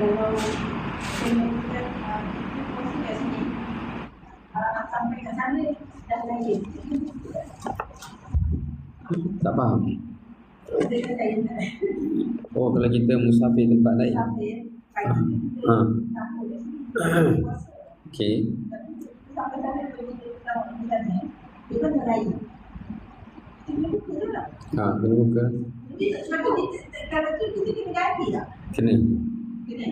Kalau tengok kita puasa kat sini, sampai kat sana dah lain. Tak faham. Dia lain. Oh, kalau kita musafir tempat lain. Sampai pagi kita campur kat sini. Okey. Sampai sana kalau kita tengok di sana, dia kan dah lain. Kita buka lah. Kena buka. Jadi sebab tu kalau tu kita kena ganti tak? Kena. Kena.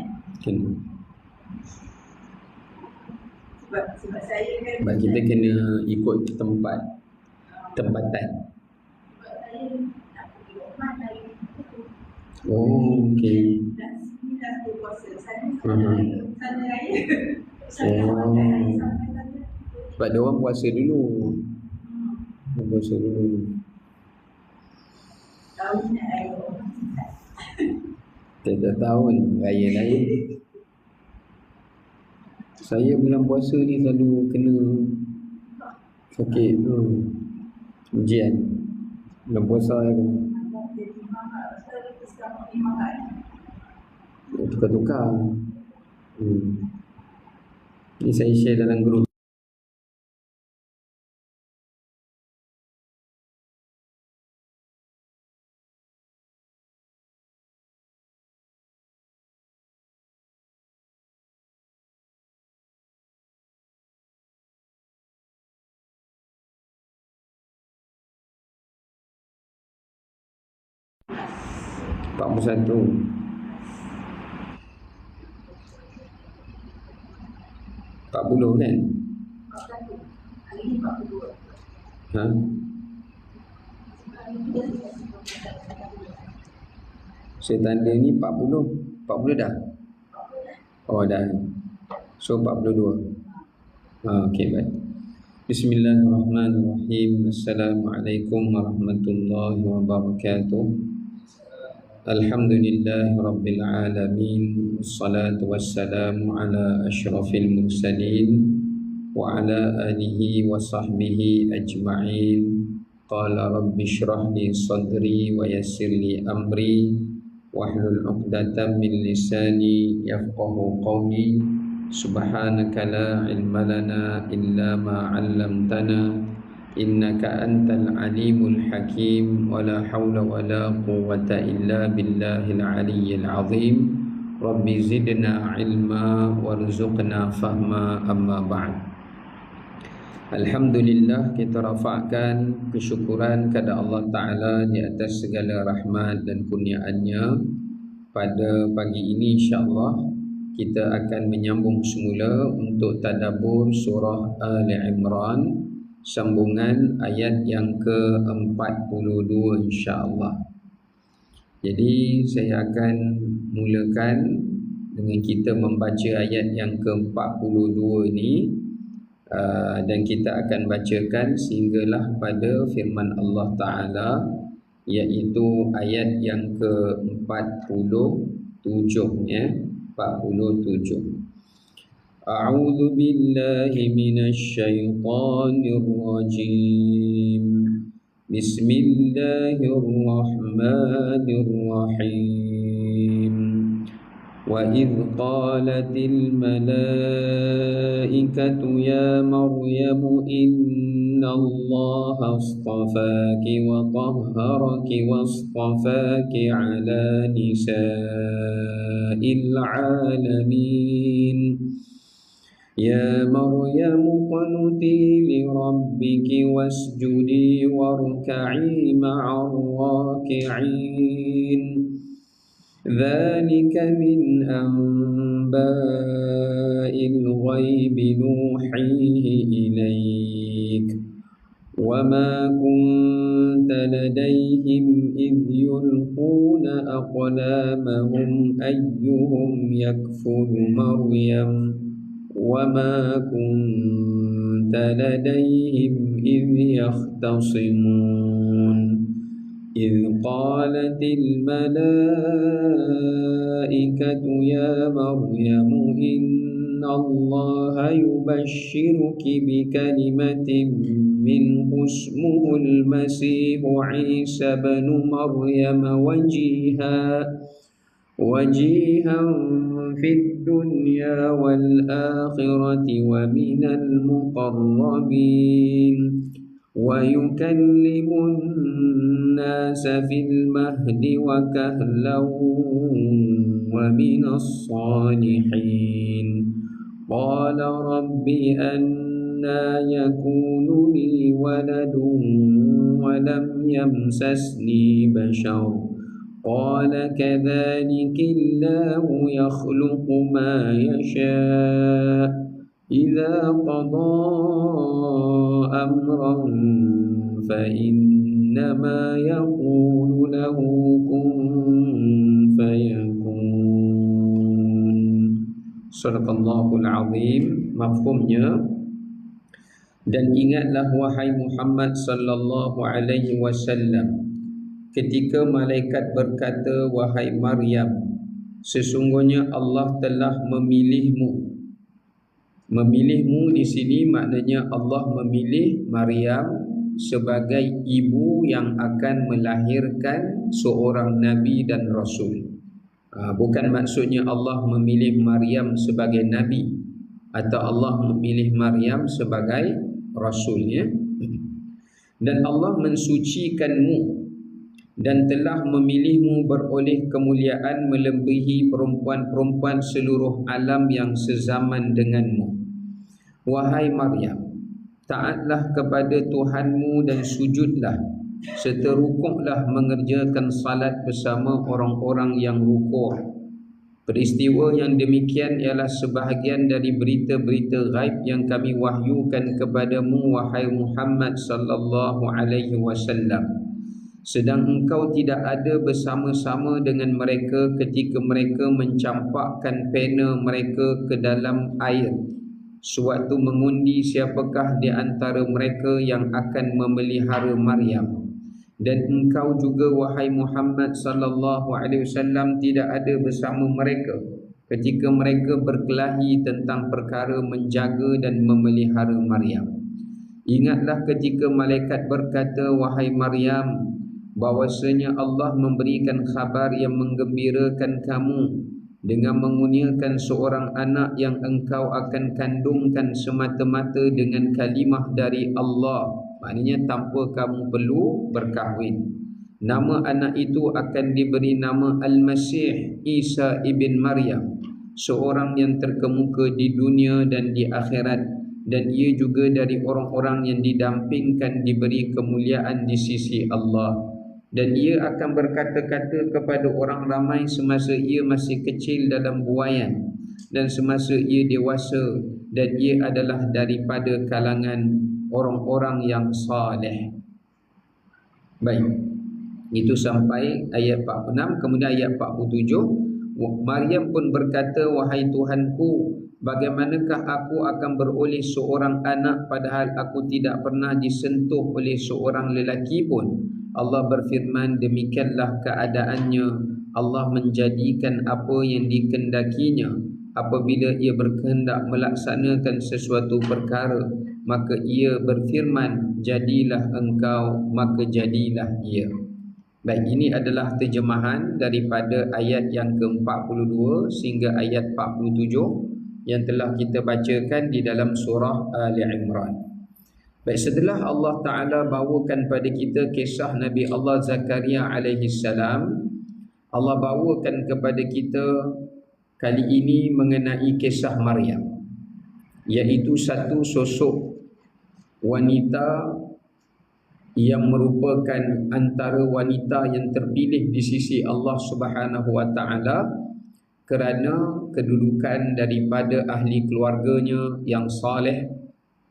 Sebab saya kan, Sebab kita kena ikut tempatan. sebab saya nak pergi Oman hari itu. Oh, okey. Dan sini dah berpuasa. Sana raya. Saya makan raya sampai sana. Sebab dia orang puasa dulu. Tahun ni nak raya Oman. Tiap tahun raya lain. Saya bulan puasa ni selalu kena sakit ujian. Bulan puasa tukar-tukar. Ni saya share dalam grup. Pak 41 40 kan? Hari ni 42. Ha? Saya tanda ni 40 dah? Oh dah. So 42. Okey, baik. Bismillahirrahmanirrahim. Assalamualaikum warahmatullahi wabarakatuh. Alhamdulillah Rabbil Alamin. Wassalatu wassalamu ala ashrafil mursalin wa ala alihi wa sahbihi ajma'in. Qala rabbi shrah li sadri wa yassir li amri wahlul 'uqdatam min lisani yafqahu qawli. Subhanaka la ilma lana illa ma 'allamtana innaka antal alimul hakim. Wala hawla wala quwwata illa billahil aliyyil azim. Rabbi zidna ilma warzuqna fahma. Amma ba'd. Alhamdulillah, kita rafa'kan kesyukuran kepada Allah Ta'ala di atas segala rahmat dan kurniaannya. Pada pagi ini insyaAllah kita akan menyambung semula untuk tadabbur surah Ali Imran, sambungan ayat yang ke-42 insya-Allah. Jadi saya akan mulakan dengan kita membaca ayat yang ke-42 ini, dan kita akan bacakan sehinggalah pada firman Allah Ta'ala, iaitu ayat yang ke-47 ya, 47. A'udzu billahi minasy syaithanir rajim. Bismillahirrahmanirrahim. Wa idh qalatil malaikatu ya Maryam innallaha astafaki wa tahharaki wastafaki ala nisa'il alamin. Ya Maryam qanuti li rabbiki wasjudi warka'i ma'ar raki'in. Dzalika min anba'il ghaibi nuhihi ilaik. Wa ma kunta ladaihim idh yulquna aqlamahum ayyuhum yakfulu Maryam. وَمَا كُنْتَ لَدَيْهِمْ إِذْ يَخْتَصِمُونَ إِذْ قَالَتِ الْمَلَائِكَةُ يَا مَرْيَمُ إِنَّ اللَّهَ يُبَشِّرُكِ بِكَلِمَةٍ مِّنْهُ اسْمُهُ الْمَسِيحُ عِيسَى ابْنُ مَرْيَمَ وجيها في الدنيا والآخرة ومن المقربين ويكلم الناس في المهد وكهلا ومن الصالحين قال رب أنى يكون لي ولد ولم يمسسني بشر قال كذلك الله يخلق ما يشاء إذا قضى أمرا فإنما يقول له كن فيكون. Sadaqallahul Azim. Mafhumnya, dan ingatlah wahai Muhammad sallallahu alaihi wasallam, ketika malaikat berkata, wahai Maryam, sesungguhnya Allah telah memilihmu. Memilihmu di sini maknanya Allah memilih Maryam sebagai ibu yang akan melahirkan seorang nabi dan rasul. Bukan maksudnya Allah memilih Maryam sebagai nabi atau Allah memilih Maryam sebagai rasulnya. Dan Allah mensucikanmu dan telah memilihmu beroleh kemuliaan melebihi perempuan-perempuan seluruh alam yang sezaman denganmu. Wahai Maryam, taatlah kepada Tuhanmu dan sujudlah, serta rukuklah mengerjakan salat bersama orang-orang yang rukuk. Peristiwa yang demikian ialah sebahagian dari berita-berita ghaib yang kami wahyukan kepadamu, wahai Muhammad sallallahu alaihi wasallam. Sedang engkau tidak ada bersama-sama dengan mereka ketika mereka mencampakkan pena mereka ke dalam air, sewaktu mengundi siapakah di antara mereka yang akan memelihara Maryam. Dan engkau juga wahai Muhammad sallallahu alaihi wasallam tidak ada bersama mereka ketika mereka berkelahi tentang perkara menjaga dan memelihara Maryam. Ingatlah ketika malaikat berkata, wahai Maryam, bahwasanya Allah memberikan khabar yang menggembirakan kamu dengan mengurniakan seorang anak yang engkau akan kandungkan semata-mata dengan kalimah dari Allah, maknanya tanpa kamu perlu berkahwin. Nama anak itu akan diberi nama Al-Masih Isa ibn Maryam, seorang yang terkemuka di dunia dan di akhirat, dan ia juga dari orang-orang yang didampingkan diberi kemuliaan di sisi Allah. Dan ia akan berkata-kata kepada orang ramai semasa ia masih kecil dalam buaian dan semasa ia dewasa, dan ia adalah daripada kalangan orang-orang yang saleh. Baik, itu sampai ayat 46. Kemudian ayat 47, Maryam pun berkata, wahai Tuhanku, bagaimanakah aku akan beroleh seorang anak padahal aku tidak pernah disentuh oleh seorang lelaki pun? Allah berfirman, demikianlah keadaannya. Allah menjadikan apa yang dikendakinya. Apabila ia berkehendak melaksanakan sesuatu perkara, maka ia berfirman, jadilah engkau, maka jadilah ia. Baik, ini adalah terjemahan daripada ayat yang ke-42 sehingga ayat 47 yang telah kita bacakan di dalam surah Ali Imran. Baik, setelah Allah Ta'ala bawakan pada kita kisah Nabi Allah Zakaria alaihi salam, Allah bawakan kepada kita kali ini mengenai kisah Maryam, iaitu satu sosok wanita yang merupakan antara wanita yang terpilih di sisi Allah Subhanahu wa Ta'ala kerana kedudukan daripada ahli keluarganya yang saleh.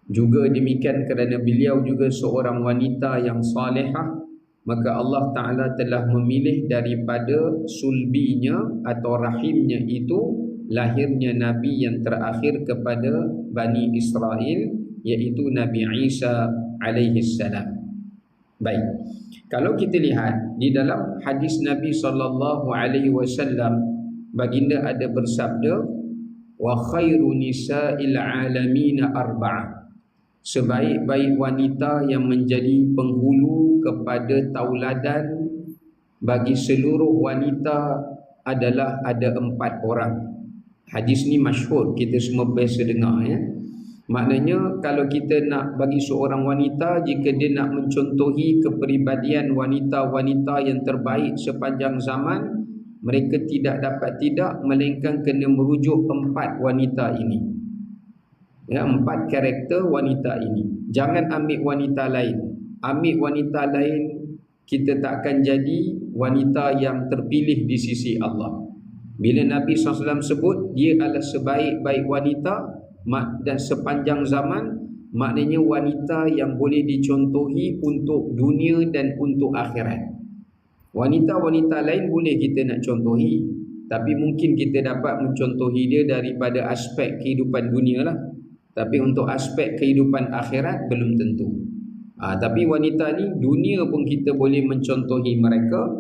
Juga demikian kerana beliau juga seorang wanita yang salihah, maka Allah Ta'ala telah memilih daripada sulbinya atau rahimnya itu lahirnya Nabi yang terakhir kepada Bani Israel, iaitu Nabi Isa alaihi salam. Baik, kalau kita lihat di dalam hadis Nabi sallallahu alaihi wasallam, baginda ada bersabda, wa khairu nisa'il alamin arba'ah, sebaik-baik wanita yang menjadi penghulu kepada tauladan bagi seluruh wanita adalah ada 4 orang. Hadis ni masyhur, kita semua biasa dengar ya. Maknanya kalau kita nak bagi seorang wanita, jika dia nak mencontohi kepribadian wanita-wanita yang terbaik sepanjang zaman, mereka tidak dapat tidak melainkan kena merujuk 4 wanita ini. Ya, 4 karakter wanita ini. Jangan ambil wanita lain. Ambil wanita lain, kita tak akan jadi wanita yang terpilih di sisi Allah. Bila Nabi SAW sebut dia adalah sebaik-baik wanita dan sepanjang zaman, maknanya wanita yang boleh dicontohi untuk dunia dan untuk akhirat. Wanita-wanita lain boleh kita nak contohi, tapi mungkin kita dapat mencontohi dia daripada aspek kehidupan dunia lah. Tapi untuk aspek kehidupan akhirat belum tentu. Tapi wanita ni dunia pun kita boleh mencontohi mereka,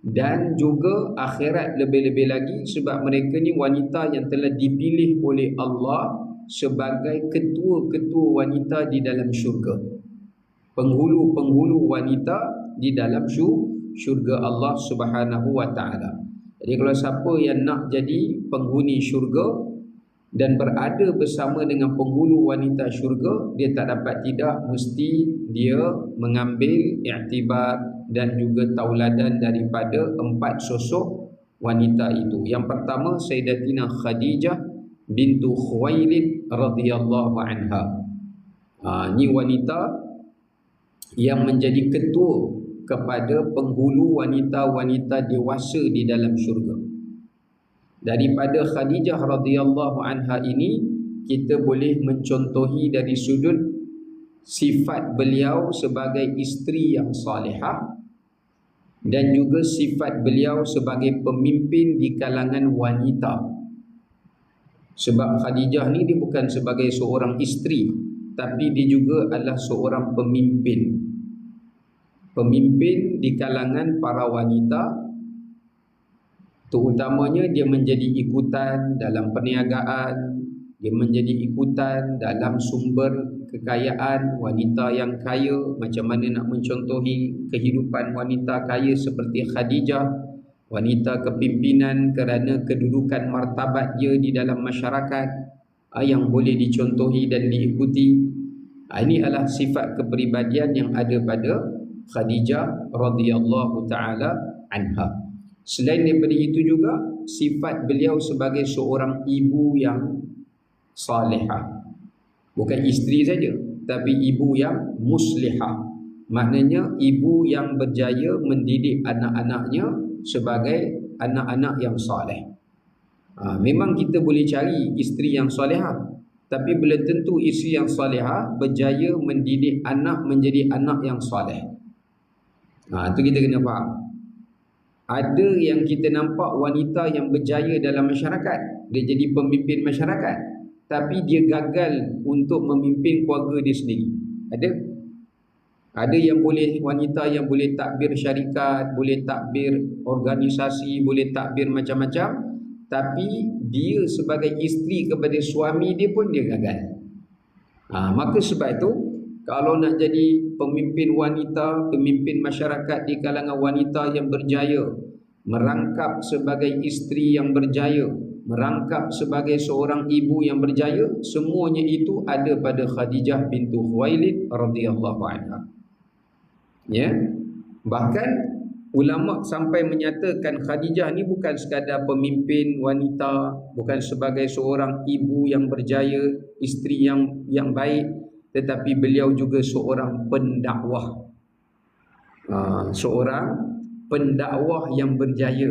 dan juga akhirat lebih-lebih lagi, sebab mereka ni wanita yang telah dipilih oleh Allah sebagai ketua-ketua wanita di dalam syurga, penghulu-penghulu wanita di dalam syurga Allah Subhanahu wa ta'ala. Jadi kalau siapa yang nak jadi penghuni syurga dan berada bersama dengan penghulu wanita syurga, dia tak dapat tidak mesti dia mengambil iktibar dan juga tauladan daripada 4 sosok wanita itu. Yang pertama, Sayyidatina Khadijah bintu Khuwailid radhiyallahu anha. Ini wanita yang menjadi ketua kepada penghulu wanita-wanita dewasa di dalam syurga. Daripada Khadijah radhiyallahu anha ini, kita boleh mencontohi dari sudut sifat beliau sebagai isteri yang salihah, dan juga sifat beliau sebagai pemimpin di kalangan wanita. Sebab Khadijah ni dia bukan sebagai seorang isteri, tapi dia juga adalah seorang pemimpin. Pemimpin di kalangan para wanita. Terutamanya dia menjadi ikutan dalam perniagaan, dia menjadi ikutan dalam sumber kekayaan wanita yang kaya. Macam mana nak mencontohi kehidupan wanita kaya seperti Khadijah, wanita kepimpinan kerana kedudukan martabat dia di dalam masyarakat yang boleh dicontohi dan diikuti. Ini adalah sifat kepribadian yang ada pada Khadijah radhiyallahu taala anha. Selain daripada itu juga, sifat beliau sebagai seorang ibu yang salihah. Bukan isteri saja, tapi ibu yang muslihah. Maknanya ibu yang berjaya mendidik anak-anaknya sebagai anak-anak yang saleh. Memang kita boleh cari isteri yang salihah, tapi belum tentu isteri yang salihah berjaya mendidik anak menjadi anak yang saleh. Itu kita kena faham. Ada yang kita nampak wanita yang berjaya dalam masyarakat, dia jadi pemimpin masyarakat, tapi dia gagal untuk memimpin keluarga dia sendiri. Ada yang boleh, wanita yang boleh takbir syarikat, boleh takbir organisasi, boleh takbir macam-macam, tapi dia sebagai isteri kepada suami dia pun dia gagal. Maka sebab itu, kalau nak jadi pemimpin wanita, pemimpin masyarakat di kalangan wanita yang berjaya, merangkap sebagai isteri yang berjaya, merangkap sebagai seorang ibu yang berjaya, semuanya itu ada pada Khadijah bintu Khuwailid radhiyallahu anha. Ya. Bahkan ulama sampai menyatakan Khadijah ni bukan sekadar pemimpin wanita, bukan sebagai seorang ibu yang berjaya, isteri yang baik, tetapi beliau juga seorang pendakwah. Seorang pendakwah yang berjaya.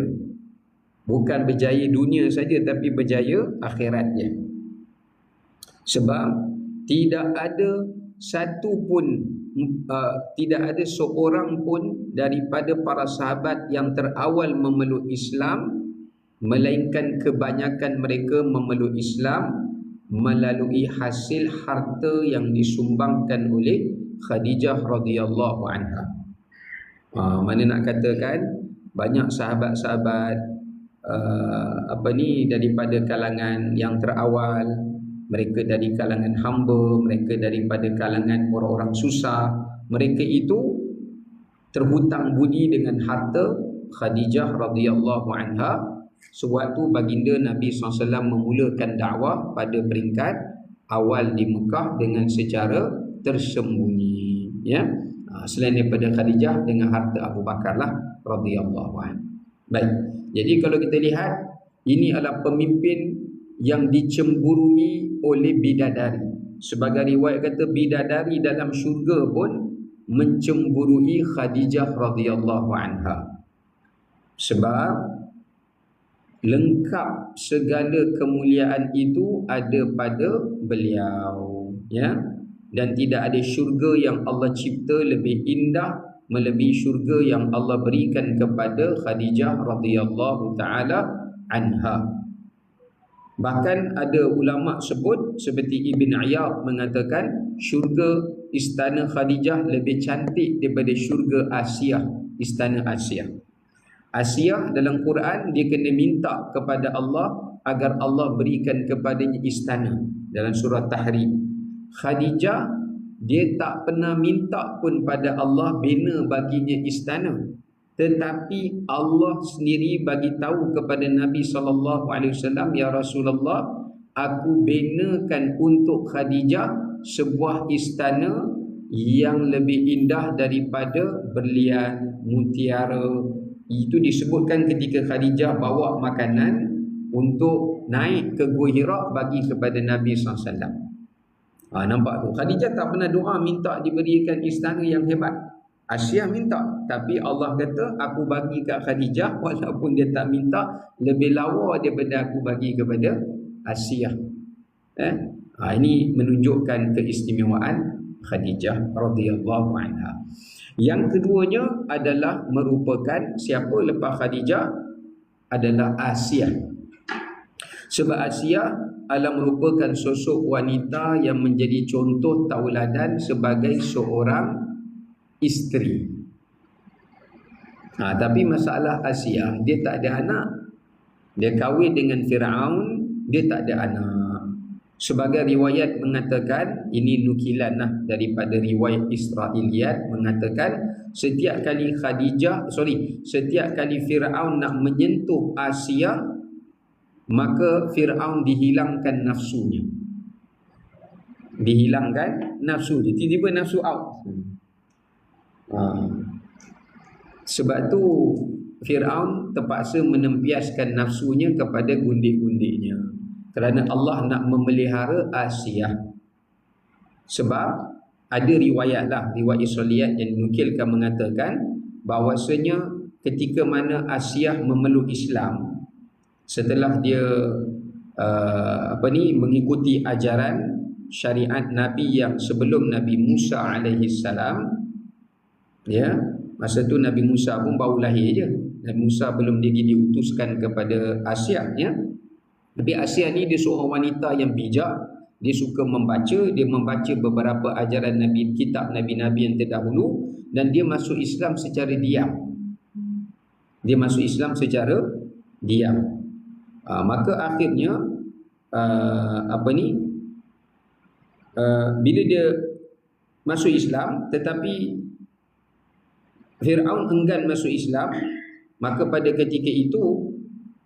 Bukan berjaya dunia saja, tapi berjaya akhiratnya. Sebab tidak ada satu pun, tidak ada seorang pun daripada para sahabat yang terawal memeluk Islam, melainkan kebanyakan mereka memeluk Islam melalui hasil harta yang disumbangkan oleh Khadijah radhiyallahu anha. Mana nak katakan banyak sahabat-sahabat daripada kalangan yang terawal, mereka dari kalangan hamba, mereka daripada kalangan orang-orang susah, mereka itu terhutang budi dengan harta Khadijah radhiyallahu anha sewaktu baginda Nabi SAW memulakan dakwah pada peringkat awal di Mekah dengan secara tersembunyi, ya. Selain daripada Khadijah dengan harta Abu Bakar lah radhiyallahu anhu. Baik. Jadi kalau kita lihat, ini adalah pemimpin yang dicemburui oleh bidadari. Sebagai riwayat kata bidadari dalam syurga pun mencemburui Khadijah radhiyallahu anha. Sebab lengkap segala kemuliaan itu ada pada beliau, ya. Dan tidak ada syurga yang Allah cipta lebih indah melebihi syurga yang Allah berikan kepada Khadijah radhiyallahu taala anha. Bahkan ada ulama sebut seperti Ibn Iyad mengatakan syurga istana Khadijah lebih cantik daripada syurga Asiyah, istana Asiyah. Asiyah dalam Quran dia kena minta kepada Allah agar Allah berikan kepadanya istana dalam surah Tahrim. Khadijah dia tak pernah minta pun pada Allah bina baginya istana, tetapi Allah sendiri bagi tahu kepada Nabi SAW, ya Rasulullah, aku binakan untuk Khadijah sebuah istana yang lebih indah daripada berlian, mutiara. Itu disebutkan ketika Khadijah bawa makanan untuk naik ke Gua Hira bagi kepada Nabi SAW. Nampak tu, Khadijah tak pernah doa minta diberikan istana yang hebat. Asiyah minta, tapi Allah kata aku bagi kat Khadijah walaupun dia tak minta, lebih lawa daripada aku bagi kepada Asiyah. Ini menunjukkan keistimewaan Khadijah radhiyallahu anha. Yang keduanya adalah merupakan siapa lepas Khadijah adalah Asiyah. Sebab Asiyah adalah merupakan sosok wanita yang menjadi contoh tauladan sebagai seorang isteri. Tapi masalah Asiyah, dia tak ada anak. Dia kahwin dengan Fir'aun, dia tak ada anak. Sebagai riwayat mengatakan, ini nukilan lah daripada riwayat Israiliyat, mengatakan setiap kali Fir'aun nak menyentuh Asiyah, maka Fir'aun dihilangkan nafsunya. Dihilangkan nafsu dia. Tiba-tiba nafsu out. Sebab tu Fir'aun terpaksa menempiaskan nafsunya kepada gundik-gundiknya, kerana Allah nak memelihara Asiyah. Sebab ada riwayat Israiliyat yang dinukilkan mengatakan bahawasanya ketika mana Asiyah memeluk Islam, setelah dia mengikuti ajaran syariat Nabi yang sebelum Nabi Musa alaihi salam, ya, masa tu Nabi Musa pun baru lahir je. Nabi Musa belum diutuskan kepada Asiyah, ya. Tapi Asiyah ni dia seorang wanita yang bijak. Dia suka membaca, dia membaca beberapa ajaran Nabi, kitab Nabi-Nabi yang terdahulu, dan dia masuk Islam secara diam. Maka akhirnya bila dia masuk Islam, tetapi Fir'aun enggan masuk Islam, maka pada ketika itu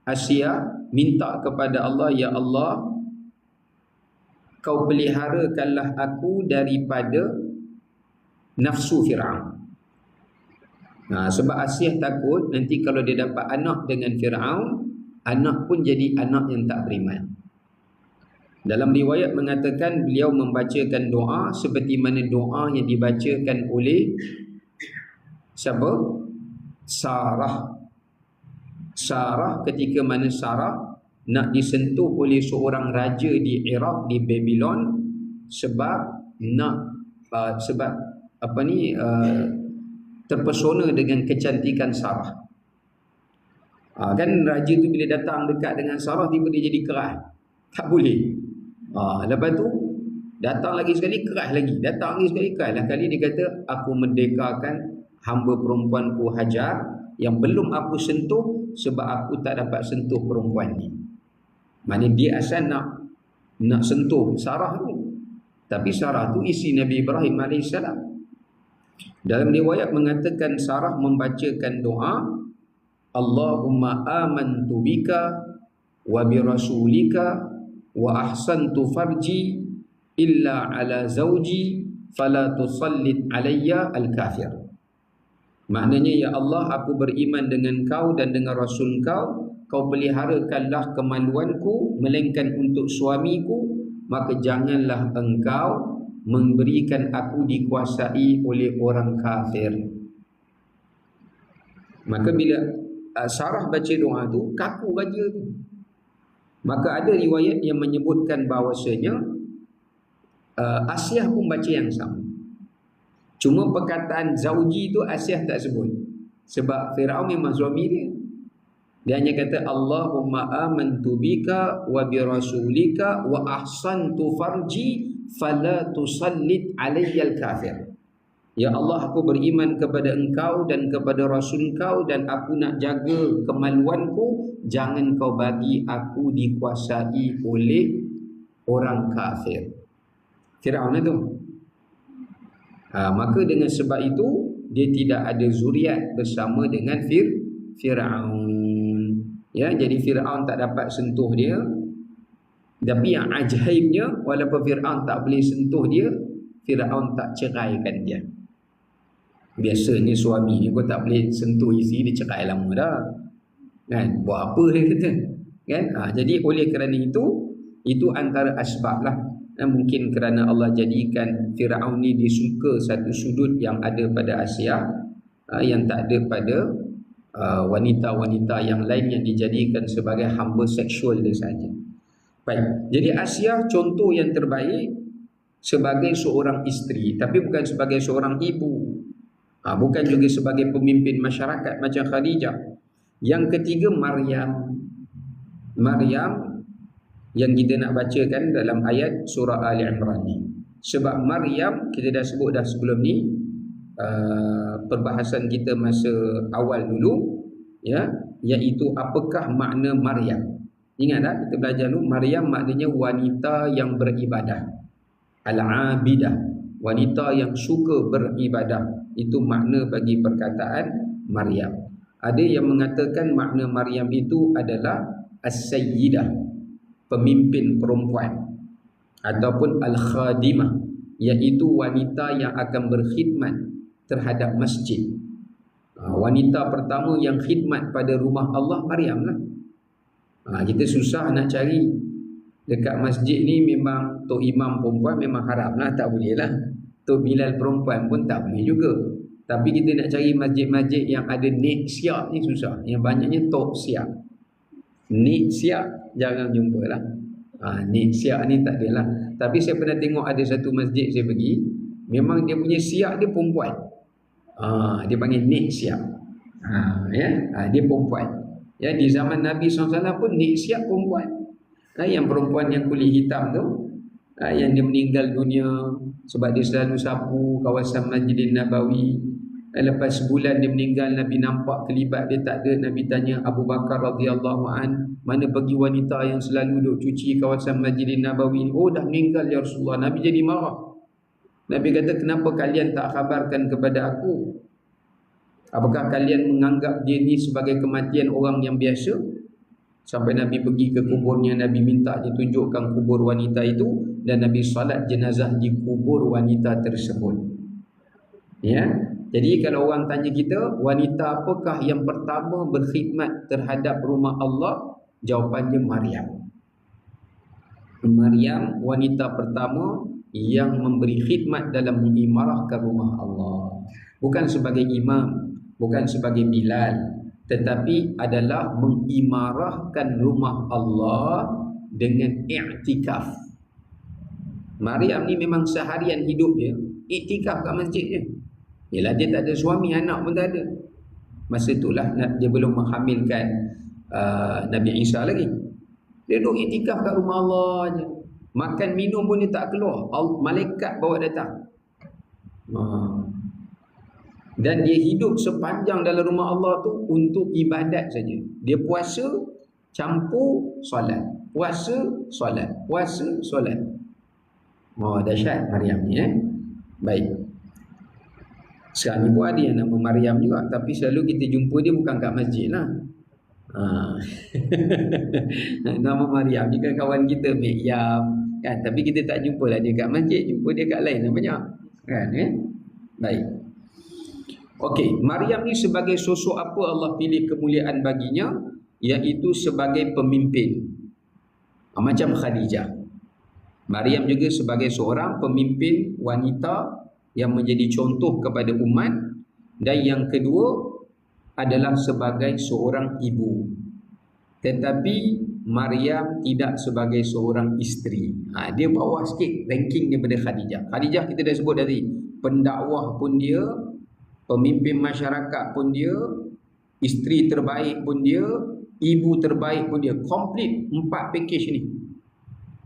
Asiyah minta kepada Allah, ya Allah, kau peliharakanlah aku daripada nafsu Fir'aun. Sebab Asiyah takut nanti kalau dia dapat anak dengan Fir'aun, anak pun jadi anak yang tak beriman. Dalam riwayat mengatakan beliau membacakan doa seperti mana doa yang dibacakan oleh siapa? Sarah ketika mana Sarah nak disentuh oleh seorang raja di Iraq, di Babylon, sebab terpesona dengan kecantikan Sarah. Kan raja tu bila datang dekat dengan Sarah, tiba dia jadi keras, tak boleh. Lepas tu datang lagi sekali, keras lagi. Datang lagi sekali, keras. Lain kali dia kata, aku merdekakan hamba perempuanku Hajar yang belum aku sentuh, sebab aku tak dapat sentuh perempuan ni. Maknanya dia asal nak sentuh Sarah tu, tapi Sarah tu isi Nabi Ibrahim AS. Dalam riwayat mengatakan Sarah membacakan doa, Allahumma amantu bika wa bi rasulika wa ahsantu farji illa ala zawji fala tusallit alayya al-kafir. Maknanya, ya Allah, aku beriman dengan kau dan dengan rasul kau, kau peliharakanlah kemaluanku melainkan untuk suamiku, maka janganlah engkau memberikan aku dikuasai oleh orang kafir. Maka bila Sarah baca doa tu, kaku raja tu. Maka ada riwayat yang menyebutkan bahawasanya Asiyah pun baca yang sama. Cuma perkataan zauji tu Asiyah tak sebut, sebab Firaun memang suami dia. Dia hanya kata Allahumma amantu bika wa bi rasulika wa ahsantu farji fala tusallit alayyal kafir. Ya Allah, aku beriman kepada engkau dan kepada rasul kau, dan aku nak jaga kemaluanku, jangan kau bagi aku dikuasai oleh orang kafir. Firaun itu. Maka dengan sebab itu dia tidak ada zuriat bersama dengan Firaun. Ya, jadi Firaun tak dapat sentuh dia. Tapi yang ajaibnya, walaupun Firaun tak boleh sentuh dia, Firaun tak ceraikan dia. Biasanya suami ni pun tak boleh sentuh isteri, dia cerai lama dah. Kan? Buat apa dia kata? Kan? Jadi oleh kerana itu antara asbab lah. Mungkin kerana Allah jadikan Firaun ni disuka satu sudut yang ada pada Asiyah, yang tak ada pada wanita-wanita yang lain yang dijadikan sebagai hamba seksual dia saja. Baik. Jadi Asiyah contoh yang terbaik sebagai seorang isteri, tapi bukan sebagai seorang ibu. Bukan juga sebagai pemimpin masyarakat macam Khadijah. Yang ketiga, Maryam. Maryam yang kita nak bacakan dalam ayat surah Ali Imran ni. Sebab Maryam kita dah sebut dah sebelum ni, perbahasan kita masa awal dulu, ya, iaitu apakah makna Maryam. Ingat tak kita belajar dulu, Maryam maknanya wanita yang beribadah, al-abidah, wanita yang suka beribadah. Itu makna bagi perkataan Maryam. Ada yang mengatakan makna Maryam itu adalah as-sayyidah, pemimpin perempuan, ataupun al-khadimah, iaitu wanita yang akan berkhidmat terhadap masjid. Wanita pertama yang khidmat pada rumah Allah, Maryam lah. Kita susah nak cari dekat masjid ni. Memang tok imam perempuan memang haram lah, tak boleh lah. Tok Bilal perempuan pun tak boleh juga. Tapi kita nak cari masjid-masjid yang ada nik siap ni susah. Yang banyaknya tok siap. Nik siap jarang jumpa lah. Nik siap ni tak ada lah. Tapi saya pernah tengok ada satu masjid saya pergi, memang dia punya siap dia perempuan. Dia panggil nik siap. Dia perempuan. Ya, di zaman Nabi SAW pun nik siap perempuan. Yang perempuan yang kulit hitam tu, yang dia meninggal dunia sebab dia selalu sapu kawasan Masjidin Nabawi. Lepas sebulan dia meninggal, Nabi nampak kelibat dia tak ada. Nabi tanya Abu Bakar radhiyallahu an, mana pergi wanita yang selalu duk cuci kawasan Masjidin Nabawi? Oh, dah meninggal ya Rasulullah. Nabi jadi marah. Nabi kata, kenapa kalian tak khabarkan kepada aku? Apakah kalian menganggap dia ni sebagai kematian orang yang biasa? Sampai Nabi pergi ke kuburnya, Nabi minta ditunjukkan kubur wanita itu, dan Nabi salat jenazah di kubur wanita tersebut. Ya. Jadi kalau orang tanya kita, wanita apakah yang pertama berkhidmat terhadap rumah Allah? Jawapannya Maryam. Maryam wanita pertama yang memberi khidmat dalam mengimarahkan rumah Allah. Bukan sebagai imam, bukan sebagai Bilal, tetapi adalah mengimarahkan rumah Allah dengan i'tikaf. Maryam ni memang seharian hidup dia i'tikaf kat masjid je. Yalah, dia tak ada suami, anak pun tak ada. Masa itulah dia belum menghamilkan Nabi Isa lagi. Dia duduk i'tikaf kat rumah Allah je. Makan minum pun dia tak keluar, malaikat bawa datang. Dan dia hidup sepanjang dalam rumah Allah tu untuk ibadat saja. Dia puasa campur solat, puasa solat, puasa solat. Dahsyat Maryam ni. Baik. Sekarang ni pun ada yang nama Maryam juga, tapi selalu kita jumpa dia bukan kat masjid lah. Ha. Nama Maryam ni kan kawan kita Maryam kan, tapi kita tak jumpa lah dia kat masjid, jumpa dia kat lain lah banyak kan. Baik. Okey, Maryam ni sebagai sosok apa Allah pilih kemuliaan baginya, iaitu sebagai pemimpin. Macam Khadijah. Maryam juga sebagai seorang pemimpin wanita yang menjadi contoh kepada umat, dan yang kedua adalah sebagai seorang ibu. Tetapi Maryam tidak sebagai seorang isteri. Dia bawah sikit ranking daripada Khadijah. Khadijah kita dah sebut tadi, pendakwah pun dia, pemimpin masyarakat pun dia, isteri terbaik pun dia, ibu terbaik pun dia. Complete 4 package ni.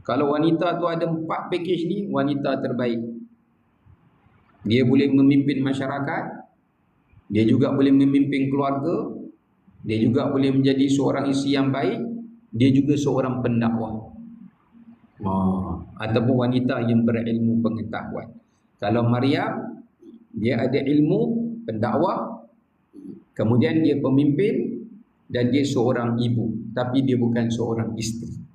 Kalau wanita tu ada 4 package ni, wanita terbaik. Dia boleh memimpin masyarakat, dia juga boleh memimpin keluarga, dia juga boleh menjadi seorang isteri yang baik, dia juga seorang pendakwah. Ataupun wanita yang berilmu pengetahuan. Kalau Maryam, dia ada ilmu, pendakwah, kemudian dia pemimpin, dan dia seorang ibu, tapi dia bukan seorang isteri.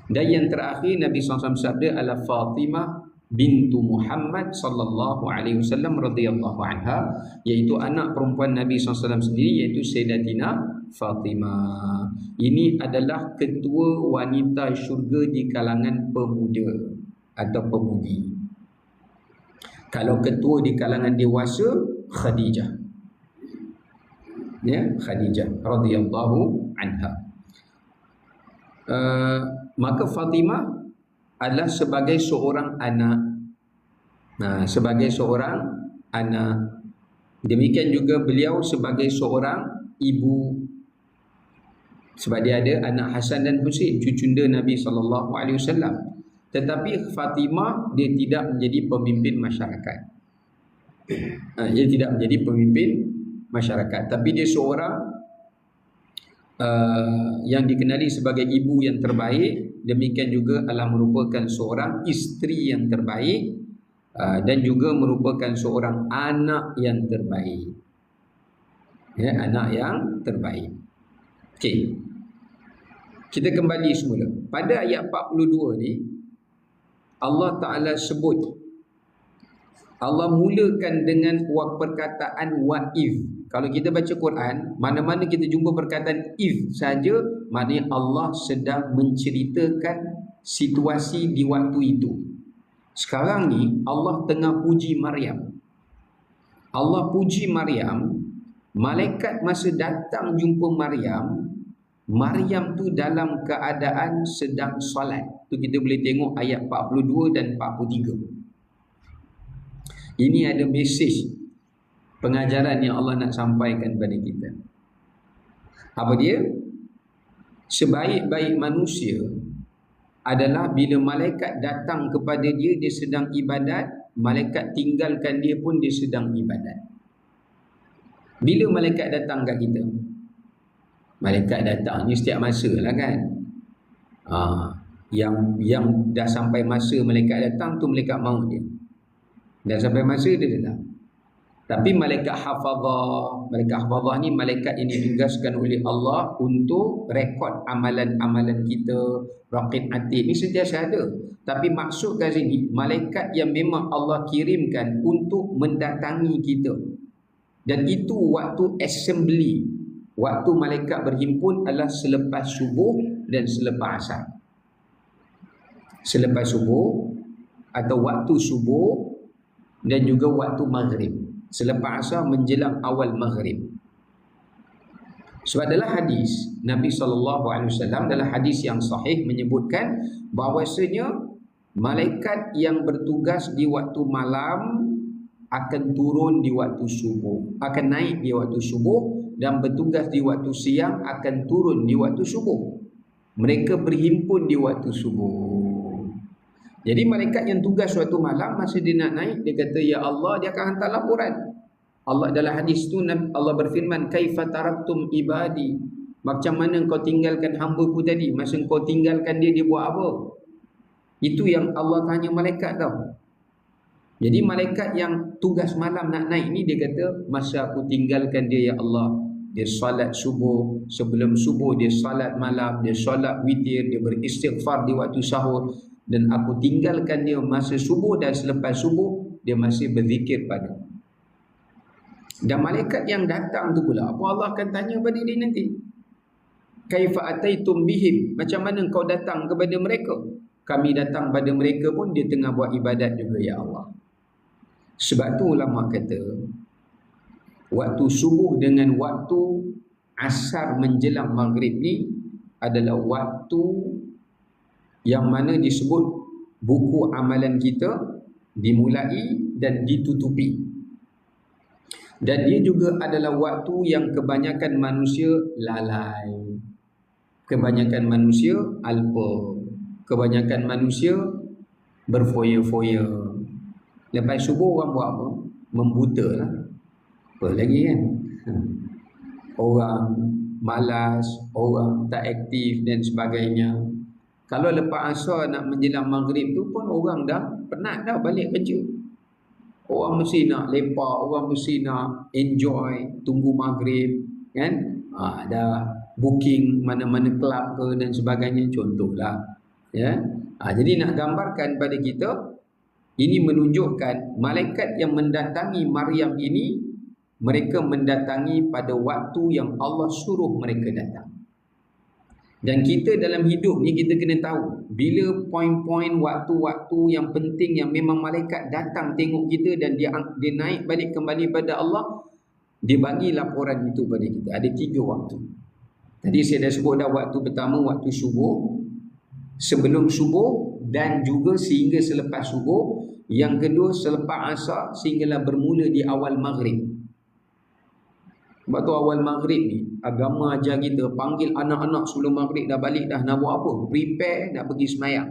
Dan yang terakhir Nabi SAW sabda ala Fatimah bintu Muhammad sallallahu alaihi wasallam radhiyallahu anha, iaitu anak perempuan Nabi SAW sendiri, iaitu Sayyidatina Fatimah. Ini adalah ketua wanita syurga di kalangan pemuda atau pemudi. Kalau ketua di kalangan dewasa, Khadijah. Ya, Khadijah radhiyallahu anha. Maka Fatimah adalah sebagai seorang anak. Sebagai seorang anak. Demikian juga beliau sebagai seorang ibu. Sebab dia ada anak Hasan dan Husain, cucunda Nabi SAW. Tetapi Fatimah dia tidak menjadi pemimpin masyarakat. Dia tidak menjadi pemimpin masyarakat, tapi dia seorang yang dikenali sebagai ibu yang terbaik. Demikian juga adalah merupakan seorang isteri yang terbaik, dan juga merupakan seorang anak yang terbaik. Ya, anak yang terbaik. Okey. Kita kembali semula. Pada ayat 42 ni Allah Ta'ala sebut, Allah mulakan dengan perkataan wa'if. Kalau kita baca Quran, mana-mana kita jumpa perkataan if saja, maknanya Allah sedang menceritakan situasi di waktu itu. Sekarang ni Allah tengah puji Maryam. Allah puji Maryam. Malaikat masa datang jumpa Maryam, Maryam tu dalam keadaan sedang solat. Tu kita boleh tengok ayat 42 dan 43. Ini ada mesej pengajaran yang Allah nak sampaikan kepada kita. Apa dia? Sebaik-baik manusia adalah bila malaikat datang kepada dia, dia sedang ibadat, malaikat tinggalkan dia pun dia sedang ibadat. Bila malaikat datang kat kita? Malaikat datang ni setiap masa lah kan. Yang dah sampai masa malaikat datang tu malaikat maut dia. Dan sampai masa dia datang. Tapi malaikat hafazah ni malaikat yang ditugaskan oleh Allah untuk rekod amalan-amalan kita, raqib atid ni sentiasa ada. Tapi maksud kat sini malaikat yang memang Allah kirimkan untuk mendatangi kita. Dan itu waktu assembly, waktu malaikat berhimpun adalah selepas subuh dan selepas asar. Selepas subuh atau waktu subuh dan juga waktu maghrib. Selepas asar menjelang awal maghrib. Sebab dalam hadis Nabi SAW, dalam hadis yang sahih menyebutkan bahawasanya malaikat yang bertugas di waktu malam akan turun di waktu subuh, akan naik di waktu subuh, dan bertugas di waktu siang akan turun di waktu subuh. Mereka berhimpun di waktu subuh. Jadi malaikat yang tugas waktu malam, masa dia nak naik, dia kata, ya Allah, dia akan hantar laporan. Allah dalam hadis tu Allah berfirman, kaifa taraktum ibadi, macam mana kau tinggalkan hamba-Ku tadi? Masa kau tinggalkan dia, dia buat apa? Itu yang Allah tanya malaikat tau. Jadi malaikat yang tugas malam nak naik ni, dia kata, masa aku tinggalkan dia ya Allah, dia salat subuh, sebelum subuh dia salat malam, dia salat witir, dia beristighfar di waktu sahur, dan aku tinggalkan dia masa subuh dan selepas subuh dia masih berzikir pada. Dan malaikat yang datang tu pula, apa Allah akan tanya pada dia nanti? Kaifa ataitum bihim? Macam mana kau datang kepada mereka? Kami datang pada mereka pun dia tengah buat ibadat juga ya Allah. Sebab tu ulama kata waktu subuh dengan waktu asar menjelang maghrib ni adalah waktu yang mana disebut buku amalan kita dimulai dan ditutupi. Dan dia juga adalah waktu yang kebanyakan manusia lalai, kebanyakan manusia alpa, kebanyakan manusia berfoya-foya. Lepas subuh orang buat apa? Membuta lah. Apa lagi kan? Orang malas, orang tak aktif dan sebagainya. Kalau lepas asar nak menjelang maghrib tu pun orang dah penat dah balik kerja. Orang mesti nak lepak, orang mesti nak enjoy, tunggu maghrib kan? Dah booking mana-mana kelab ke dan sebagainya, contohlah ya. Jadi nak gambarkan pada kita, ini menunjukkan malaikat yang mendatangi Maryam ini, mereka mendatangi pada waktu yang Allah suruh mereka datang. Dan kita dalam hidup ni kita kena tahu bila poin-poin waktu-waktu yang penting yang memang malaikat datang tengok kita dan dia naik balik kembali pada Allah, dia bagi laporan itu pada kita. Ada 3 waktu. Tadi saya dah sebut dah, waktu pertama waktu subuh, sebelum subuh dan juga sehingga selepas subuh. Yang kedua selepas asar sehinggalah bermula di awal maghrib. Sebab tu awal maghrib ni agama ajar kita panggil anak-anak sebelum maghrib dah balik dah, nak buat apa? Prepare nak pergi semayang.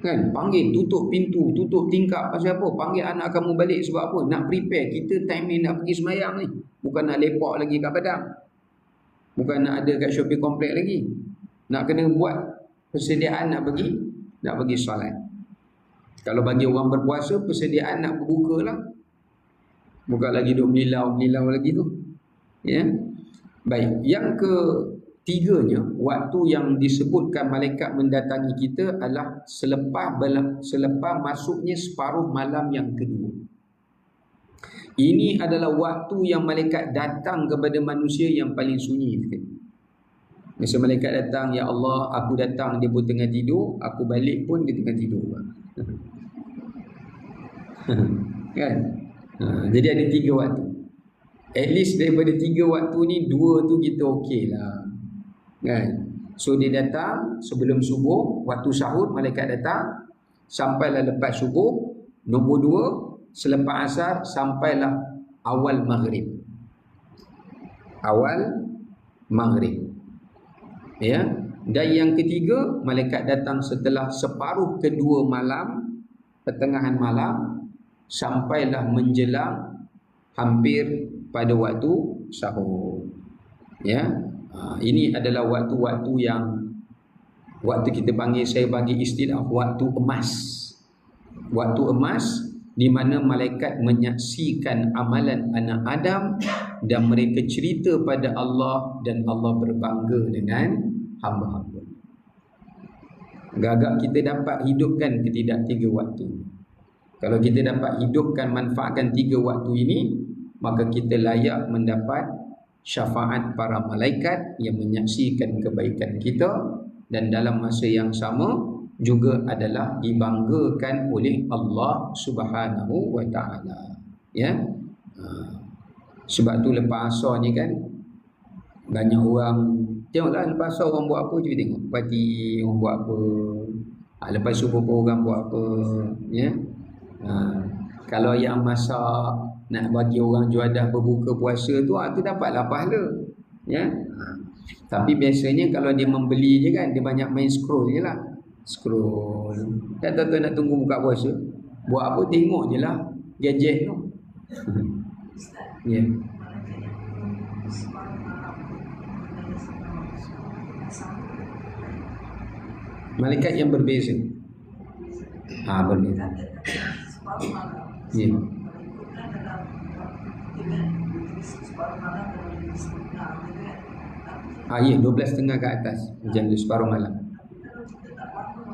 Kan? Panggil, tutup pintu, tutup tingkap. Pasal apa? Panggil anak kamu balik sebab apa? Nak prepare. Kita time ni nak pergi semayang ni. Bukan nak lepak lagi kat Padang. Bukan nak ada kat shopping complex lagi. Nak kena buat persediaan nak pergi solat. Kalau bagi orang berpuasa, persediaan nak berbuka lah. Bukan lagi duk melilau lagi tu. Ya. Baik, yang ketiganya, waktu yang disebutkan malaikat mendatangi kita adalah selepas masuknya separuh malam yang kedua. Ini adalah waktu yang malaikat datang kepada manusia yang paling sunyi sekali. Masa malaikat datang, ya Allah, aku datang dia pun tengah tidur, aku balik pun dia tengah tidur. Kan? Jadi ada 3 waktu. At least daripada 3 waktu ni 2 tu kita okey lah. Kan? So dia datang sebelum subuh, waktu sahur malaikat datang, sampailah lepas subuh. Nombor 2 selepas asar sampailah awal maghrib. Awal maghrib. Ya. Dan yang ketiga, malaikat datang setelah separuh kedua malam, pertengahan malam, sampailah menjelang hampir pada waktu sahur. Ya. Ini adalah waktu-waktu yang waktu kita panggil, saya bagi istilah waktu emas. Waktu emas di mana malaikat menyaksikan amalan anak Adam dan mereka cerita pada Allah dan Allah berbangga dengan hamba-hamba. Gagak kita dapat hidupkan ke tidak 3 waktu. Kalau kita dapat hidupkan, manfaatkan 3 waktu ini, maka kita layak mendapat syafaat para malaikat yang menyaksikan kebaikan kita, dan dalam masa yang sama juga adalah dibanggakan oleh Allah Subhanahu wa taala. Ya. Sebab tu lepas asar ni kan banyak orang tengoklah, lepas asar orang buat apa, cuba tengok parti orang buat apa. Lepas subuh pun orang buat apa, ya. Kalau yang masak nak bagi orang juadah berbuka puasa tu, tu dapatlah pahala, ya. Tapi biasanya kalau dia membeli je kan, dia banyak main scroll je lah. Scroll. Tak tahu nak tunggu buka puasa. Buat apa, tengok je lah gadget tu. Ya. Malaikat yang berbeza. Berbeza. Ya. separuh malam kalau di setengah gitu kan. Ya, 12.30 ke atas macam tu, separuh malam. Tapi kalau kita tak bangun,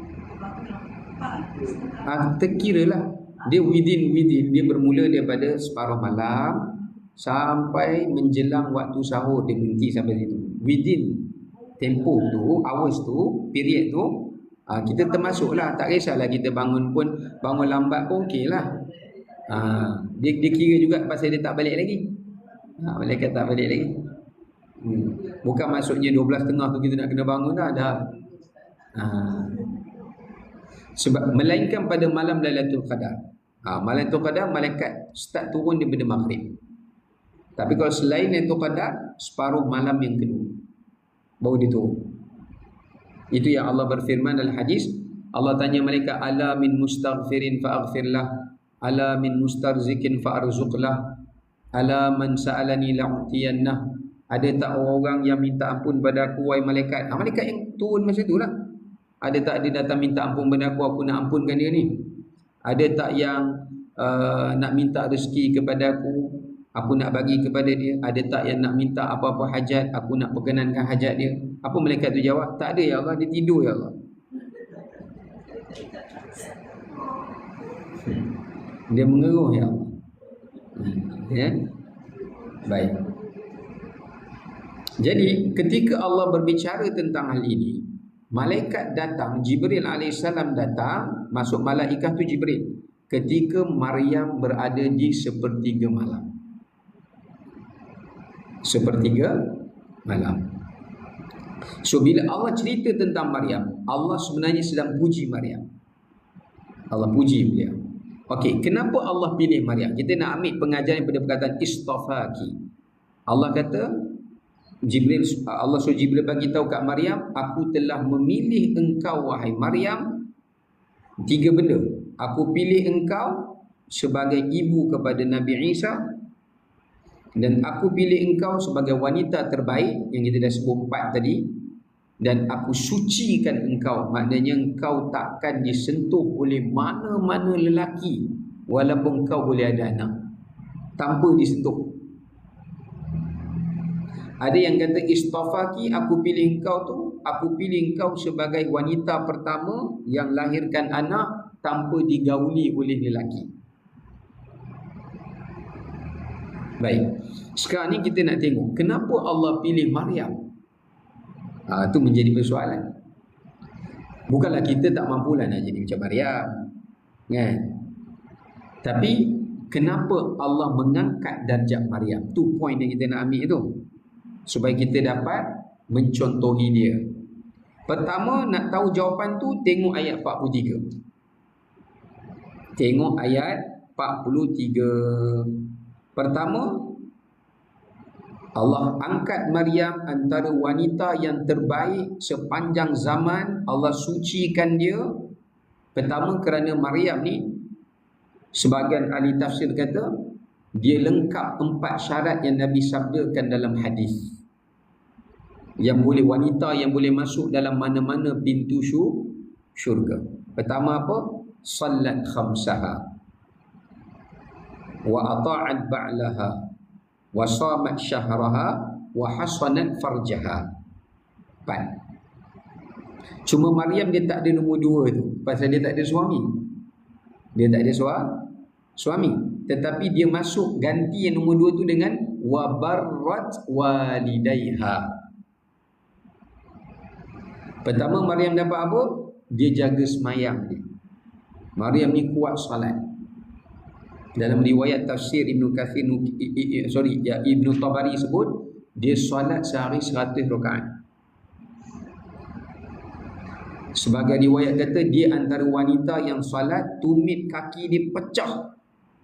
kita bangun yang 4 setengah. Terkira lah. Dia within, dia bermula daripada separuh malam sampai menjelang waktu sahur, dia berhenti sampai situ. Within tempoh tu, hours tu, period tu, kita termasuk lah. Tak kisahlah kita bangun pun, bangun lambat pun okey lah. Dia kira juga pasal dia tak balik lagi. Malaikat tak balik lagi. Bukan maksudnya 12.30 tu kita nak kena bangun dah. Sebab melainkan pada malam Lailatul Qadar. Malam Lailatul Qadar malaikat start turun daripada maghrib. Tapi kalau selain Lailatul Qadar, separuh malam yang kedua baru dia turun. Itu yang Allah berfirman dalam hadis. Allah tanya malaikat, ala min mustaghfirin fa'aghfirlah, ala min mustarzikin fa'arzuqlah, ala man sa'alani la'utiyannah. Ada tak orang yang minta ampun pada aku, wahai malaikat? Malaikat yang turun masa tu lah. Ada tak dia datang minta ampun pada aku nak ampunkan dia ni? Ada tak yang nak minta rezeki kepada aku nak bagi kepada dia? Ada tak yang nak minta apa-apa hajat, aku nak perkenankan hajat dia? Apa malaikat tu jawab? Tak ada ya Allah, dia tidur ya Allah. Dia mengeruh ya Allah. Ya. Baik. Jadi ketika Allah berbicara tentang hal ini, malaikat datang, Jibril alaihissalam datang, masuk malaikat tu Jibril ketika Maryam berada di sepertiga malam. Sepertiga malam. So bila Allah cerita tentang Maryam, Allah sebenarnya sedang puji Maryam. Allah puji beliau. Okey, kenapa Allah pilih Maryam? Kita nak ambil pengajaran daripada perkataan istafaki. Allah kata, Allah suruh Jibril bagi tahu kat Maryam, aku telah memilih engkau wahai Maryam 3 benda. Aku pilih engkau sebagai ibu kepada Nabi Isa, dan aku pilih engkau sebagai wanita terbaik yang kita dah sebut 4 tadi, dan aku sucikan engkau, maknanya engkau takkan disentuh oleh mana-mana lelaki walaupun kau boleh ada anak tanpa disentuh. Ada yang kata istafaki, aku pilih engkau tu, aku pilih engkau sebagai wanita pertama yang lahirkan anak tanpa digauli oleh lelaki. Baik, sekarang ni kita nak tengok kenapa Allah pilih Maryam. Itu menjadi persoalan. Bukanlah kita tak mampulah nak jadi macam Maryam, kan? Tapi kenapa Allah mengangkat darjat Maryam? Tu point yang kita nak ambil tu, supaya kita dapat mencontohi dia. Pertama, nak tahu jawapan tu, tengok ayat 43. Tengok ayat 43. Pertama, Allah angkat Maryam antara wanita yang terbaik sepanjang zaman. Allah sucikan dia. Pertama, kerana Maryam ni, sebahagian ahli tafsir kata, dia lengkap 4 syarat yang Nabi sabdakan dalam hadis, yang boleh, wanita yang boleh masuk dalam mana-mana pintu syurga. Pertama apa? Salat khamsaha, wa ata'at ba'laha, wa shamat syahraha, wa hasanat farjaha. 4. Cuma Maryam dia tak ada nombor 2 tu, pasal dia tak ada suami. Dia tak ada suami. Tetapi dia masuk ganti yang nombor 2 tu dengan wa barrat walidayha. Pertama, Maryam dapat apa? Dia jaga semayang dia. Maryam ni kuat salat. Dalam riwayat tafsir Ibnu Tabari sebut, dia solat sehari 100 rakaat. Sebagai riwayat kata, dia antara wanita yang solat tumit kaki dia pecah,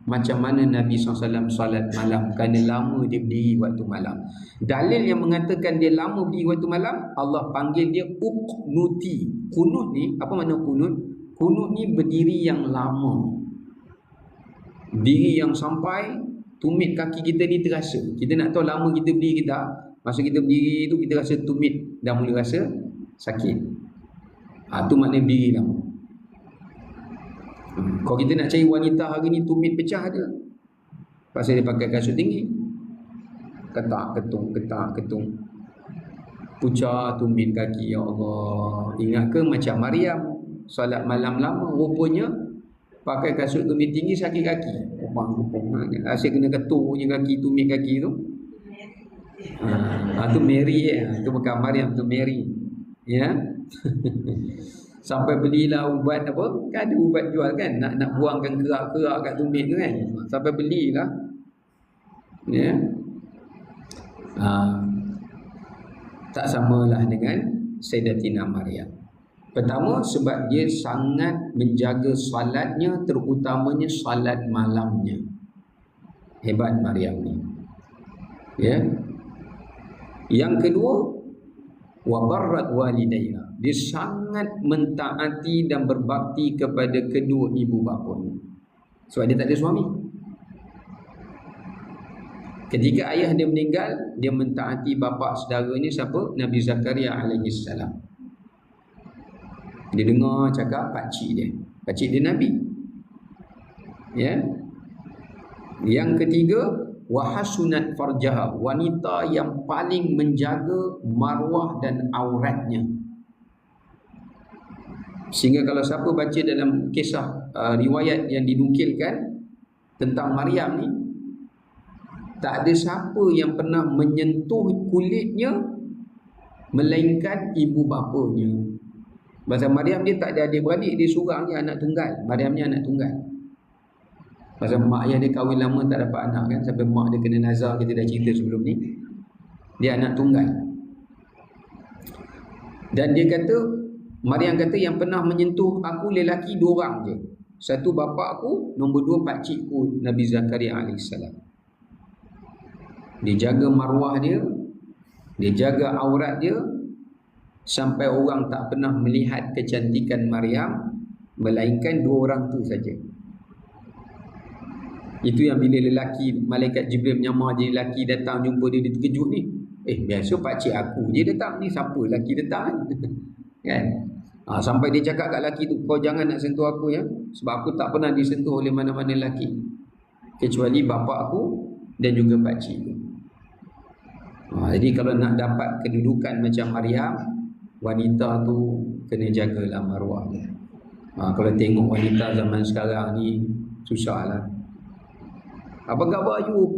macam mana Nabi SAW solat malam, kerana lama dia berdiri waktu malam. Dalil yang mengatakan dia lama berdiri waktu malam, Allah panggil dia uqnuti. Kunut ni, apa makna kunut? Kunut ni berdiri yang lama, diri yang sampai tumit kaki kita ni terasa. Kita nak tahu lama kita berdiri kita, masa kita berdiri tu kita rasa tumit dah mula rasa sakit. Tu maknanya berdiri lama. Kalau kita nak cari wanita hari ni tumit pecah ada, pasal dia pakai kasut tinggi. ketak ketung. Pucat tumit kaki, ya Allah. Ingat ke macam Maryam solat malam lama, rupanya pakai kasut tumit tinggi sakit kaki. Kupang-kupang. Asyik kena ketuk je kaki, tumit kaki tu. Tu Mary tu bukan Maryam, tu Mary. Ya. Sampai belilah ubat apa? Kan ada ubat jual kan, nak buangkan kerak-kerak kat tumit tu kan. Sampai belilah. Ya. Tak samalah dengan Sayyidatina Maryam. Pertama, sebab dia sangat menjaga salatnya, terutamanya salat malamnya. Hebat Maryam ni. Ya. Yang kedua, wa barrat walidayha. Dia sangat mentaati dan berbakti kepada kedua ibu bapanya. Sebab dia tak ada suami. Ketika ayah dia meninggal, dia mentaati bapa saudaranya siapa? Nabi Zakaria alaihi salam. Dia dengar cakap pakcik dia Nabi. Ya. Yang ketiga, wa hasunat farjaha, wanita yang paling menjaga maruah dan auratnya. Sehingga kalau siapa baca dalam kisah riwayat yang dinukilkan tentang Maryam ni, tak ada siapa yang pernah menyentuh kulitnya melainkan ibu bapanya. Pasal Maryam dia tak ada adik-beradik, dia seorang je anak tunggal. Maryam ni anak tunggal. Pasal mak ayah dia kahwin lama tak dapat anak kan, sampai mak dia kena nazar, kita dah cerita sebelum ni. Dia anak tunggal. Dan dia kata, Maryam kata yang pernah menyentuh aku lelaki 2 orang je. Satu bapa aku, nombor 2 pakcikku Nabi Zakaria alaihissalam. Dia jaga maruah dia jaga aurat dia, sampai orang tak pernah melihat kecantikan Maryam melainkan 2 orang tu saja. Itu yang bila lelaki, malaikat Jibril menyamar je lelaki datang jumpa dia terkejut ni. Biasa pakcik aku je datang ni, siapa lelaki datang kan? Sampai dia cakap kat lelaki tu, kau jangan nak sentuh aku ya, sebab aku tak pernah disentuh oleh mana-mana lelaki kecuali bapa aku dan juga pakcik aku. Jadi kalau nak dapat kedudukan macam Maryam, wanita tu kena jagalah maruah dia. Kalau tengok wanita zaman sekarang ni, susahlah. Apa khabar you?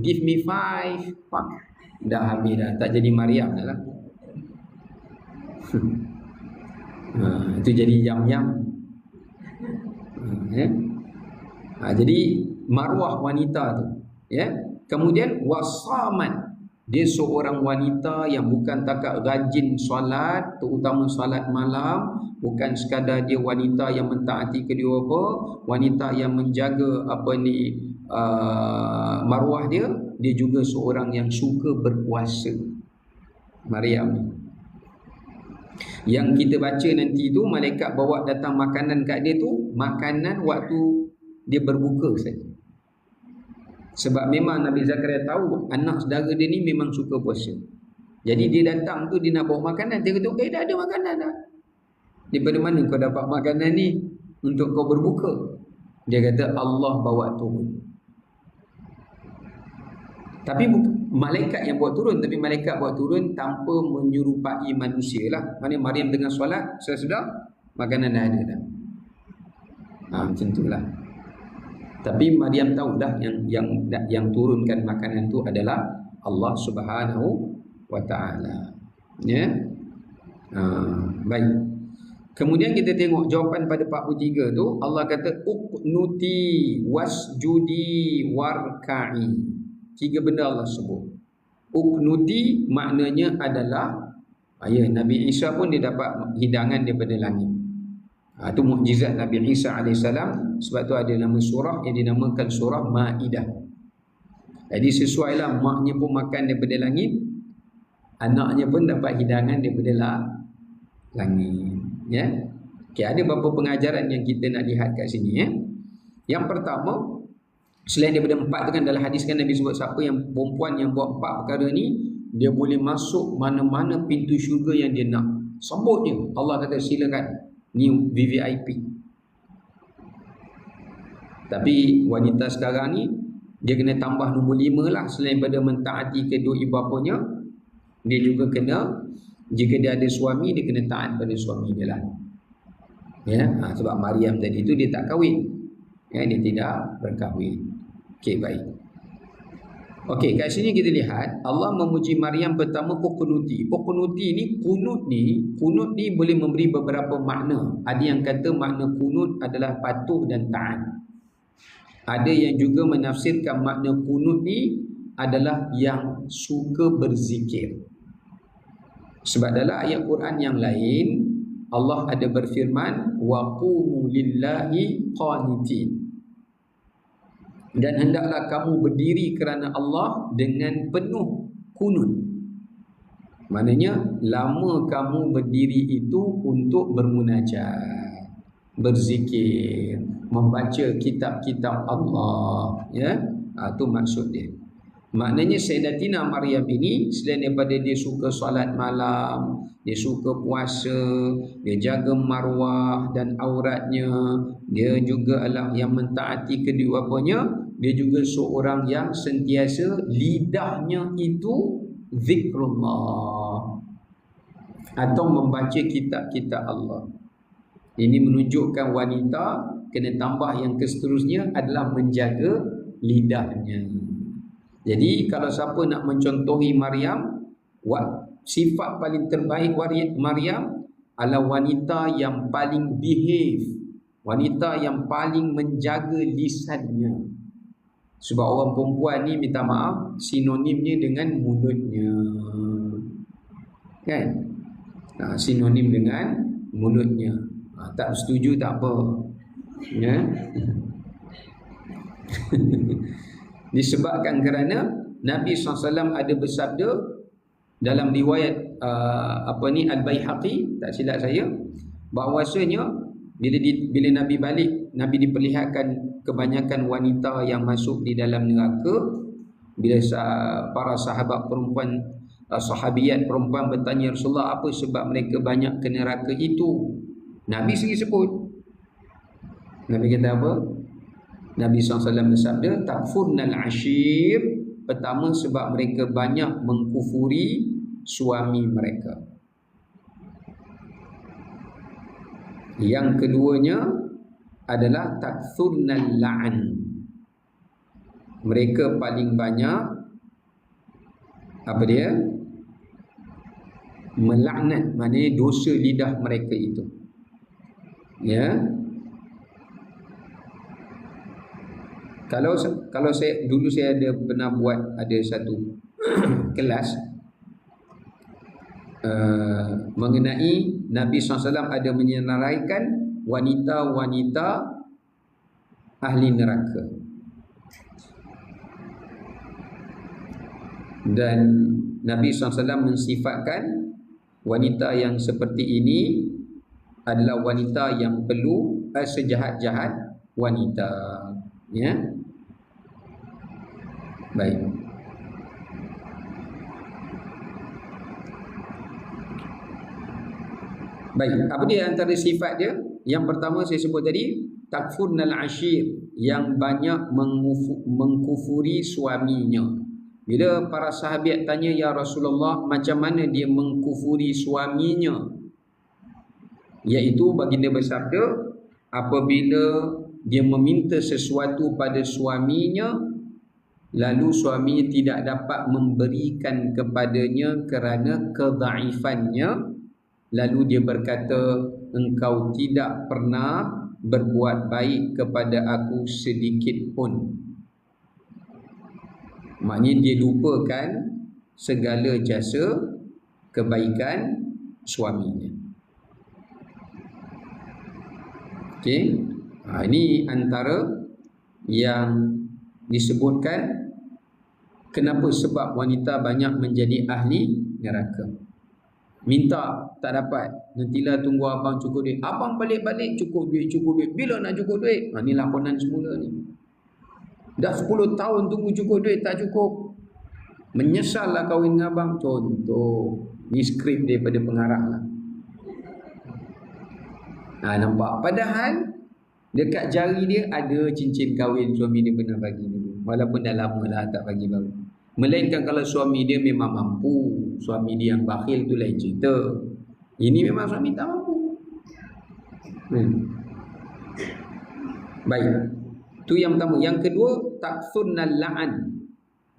Give me 5. Dah habis dah, tak jadi Maryam dah lah. Itu jadi yam-yam. Jadi maruah wanita tu, ya. Kemudian wasaman, dia seorang wanita yang bukan takat rajin solat, terutama solat malam. Bukan sekadar dia wanita yang mentaati kedua apa, wanita yang menjaga maruah dia juga seorang yang suka berpuasa. Maryam ni, yang kita baca nanti tu, malaikat bawa datang makanan kat dia tu, makanan waktu dia berbuka saja. Sebab memang Nabi Zakaria tahu anak saudara dia ni memang suka puasa. Jadi dia datang tu, dia nak bawa makanan, dia kata, dah ada makanan dah. Daripada mana kau dapat makanan ni untuk kau berbuka? Dia kata Allah bawa turun. Tapi malaikat yang bawa turun, tapi malaikat bawa turun tanpa menyerupai manusia lah. Maksudnya Maryam tengah solat, sudah makanan dah ada dah. Macam itulah. Tapi Maryam tahulah yang turunkan makanan tu adalah Allah Subhanahu wa taala. Ya. Baik. Kemudian kita tengok jawapan pada 43 tu, Allah kata uqnuti wasjudi warka'i. 3 benda Allah sebut. Uqnuti maknanya adalah Nabi Isa pun dia dapat hidangan daripada langit. Itu mukjizat Nabi Isa alaihissalam. Sebab tu ada nama surah yang dinamakan surah Maidah. Jadi sesuailah, maknya pun makan daripada langit, anaknya pun dapat hidangan daripada langit. Ya. Okay, ada beberapa pengajaran yang kita nak lihat kat sini. Yang pertama, selain daripada 4 tu kan, dalam hadis kan Nabi sebut siapa yang perempuan yang buat 4 perkara ni, dia boleh masuk mana-mana pintu syurga yang dia nak. Sebut je, Allah kata silakan. Ni VVIP. Tapi wanita sekarang ni dia kena tambah nombor 5 lah. Selain pada mentaati kedua ibu bapanya, dia juga kena, jika dia ada suami, dia kena taat pada suami dia lah. Ya, sebab Maryam tadi tu dia tak kahwin, ya, dia tidak berkahwin. Okey, baik. Okey, kat sini kita lihat Allah memuji Maryam. Pertama, uqnuti. Uqnuti ni, kunut ni boleh memberi beberapa makna. Ada yang kata makna kunut adalah patuh dan taat. Ada yang juga menafsirkan makna kunut ni adalah yang suka berzikir. Sebab dalam ayat Quran yang lain Allah ada berfirman, wa qumu lillahi qanitin, dan hendaklah kamu berdiri kerana Allah dengan penuh kunut. Maknanya lama kamu berdiri itu untuk bermunajat, berzikir, membaca kitab-kitab Allah, ya. Itu maksud dia. Maknanya Sayyidatina Maryam ini selain daripada dia suka solat malam, dia suka puasa, dia jaga maruah dan auratnya, dia juga adalah yang mentaati kedua bapanya, dia juga seorang yang sentiasa lidahnya itu zikrullah atau membaca kitab-kitab Allah. Ini menunjukkan wanita kena tambah yang seterusnya adalah menjaga lidahnya. Jadi kalau siapa nak mencontohi Maryam, sifat paling terbaik Maryam adalah wanita yang paling behave, wanita yang paling menjaga lisannya. Sebab orang perempuan ni, minta maaf, sinonimnya dengan mulutnya, kan? Sinonim dengan mulutnya. Tak setuju tak apa, ya. Disebabkan kerana Nabi SAW ada bersabda dalam riwayat Al-Baihaqi, tak silap saya, bahawasanya bila Nabi balik, Nabi diperlihatkan kebanyakan wanita yang masuk di dalam neraka. Bila para sahabat perempuan, sahabiat perempuan bertanya, Rasulullah, apa sebab mereka banyak ke neraka itu? Nabi sendiri sebut. Nabi kata apa? Nabi SAW bersabda, takfurnal ashir. Pertama, sebab mereka banyak mengkufuri suami mereka. Yang keduanya adalah takfurnal la'an. Mereka paling banyak apa dia? Melaknat, maknanya dosa lidah mereka itu. Ya. Kalau saya dulu, saya ada pernah buat ada satu kelas mengenai Nabi SAW ada menyenaraikan wanita-wanita ahli neraka, dan Nabi SAW mensifatkan wanita yang seperti ini adalah wanita yang perlu sejahat-jahat wanita, ya. Baik. Baik, apa dia antara sifat dia? Yang pertama saya sebut tadi, takfurnal ashir, yang banyak mengkufuri suaminya. Bila para sahabat tanya, ya Rasulullah, macam mana dia mengkufuri suaminya? Iaitu baginda bersabda, apabila dia meminta sesuatu pada suaminya, lalu suaminya tidak dapat memberikan kepadanya kerana kedaifannya, lalu dia berkata, engkau tidak pernah berbuat baik kepada aku sedikit pun. Maknanya dia lupakan segala jasa kebaikan suaminya. Okey. Ini antara yang disebutkan kenapa sebab wanita banyak menjadi ahli neraka. Minta tak dapat, nantilah tunggu abang cukup duit. Abang balik-balik cukup duit. Bila nak cukup duit? Ini lakonan semula ni. Dah 10 tahun tunggu cukup duit, tak cukup. Menyesal lah kahwin dengan abang. Contoh. Ni skrip daripada pengarah lah. Nampak? Padahal dekat jari dia ada cincin kahwin suami dia pernah bagi dulu. walaupun dah lama lah tak bagi baru. Melainkan kalau suami dia memang mampu, suami dia yang bakhil tu lain cerita. Ini memang suami tak mampu. Baik, tu yang pertama. Yang kedua, taksunnal la'an,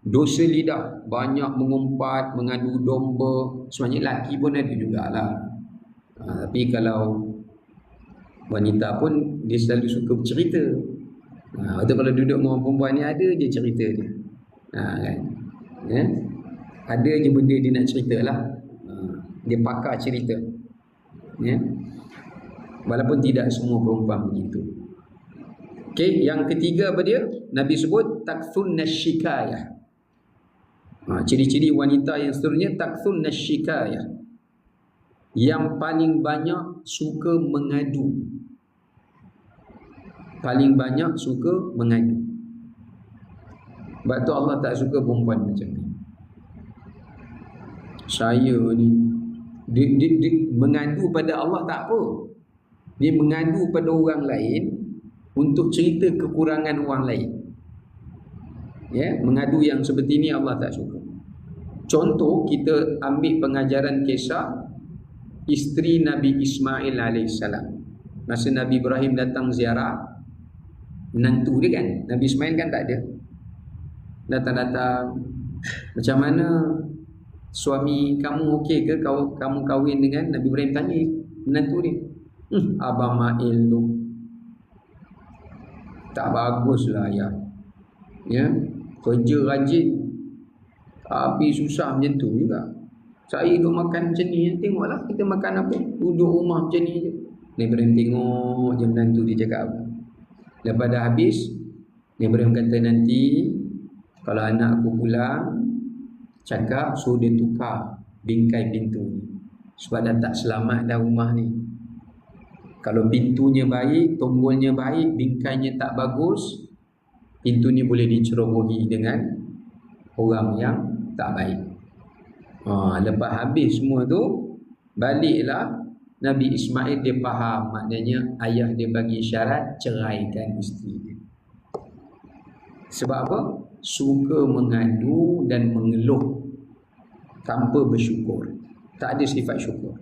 dosa lidah, banyak mengumpat, mengadu domba. Sebenarnya lelaki pun ada jugalah. Tapi kalau wanita pun dia selalu suka bercerita. Atau kalau duduk dengan orang perempuan ni ada je cerita dia. Kan? Ya? Ada je benda dia nak cerita lah. Dia pakar cerita. Ya? Walaupun tidak semua perempuan begitu. Okey, yang ketiga apa dia? Nabi sebut takthunna syikayah. Ciri-ciri wanita yang seterusnya takthunna syikayah, yang paling banyak suka mengadu. Paling banyak suka mengadu. Sebab tu Allah tak suka perempuan macam ni. Saya ni dia mengadu pada Allah tak apa. Dia mengadu pada orang lain untuk cerita kekurangan orang lain. Ya, mengadu yang seperti ini Allah tak suka. Contoh, kita ambil pengajaran kisah isteri Nabi Ismail alaihissalam. Masa Nabi Ibrahim datang ziarah menantu dia kan, Nabi Ismail kan tak ada. Datang-datang, macam mana suami kamu okey ke, kamu kahwin dengan Nabi Ibrahim? Tanya menantu dia. Abang Mail tu tak baguslah ya. Ya, kerja rajin tapi susah macam tu juga. Saya duduk makan macam ni, tengoklah kita makan apa, duduk rumah macam ni je. Nabi Ibrahim tengok je menantu dia cakap apa. Lepas dah habis, Nabi Ibrahim kata, nanti kalau anak aku pulang, cakap suruh dia tukar bingkai pintu ni, sebab dah tak selamat dah rumah ni. Kalau pintunya baik, tombolnya baik, bingkainya tak bagus, pintu ni boleh dicerobohi dengan orang yang tak baik. Lepas habis semua tu, baliklah Nabi Ismail, dia faham, maknanya ayah dia bagi syarat ceraikan isteri dia. Sebab apa? Suka mengadu dan mengeluh tanpa bersyukur. Tak ada sifat syukur.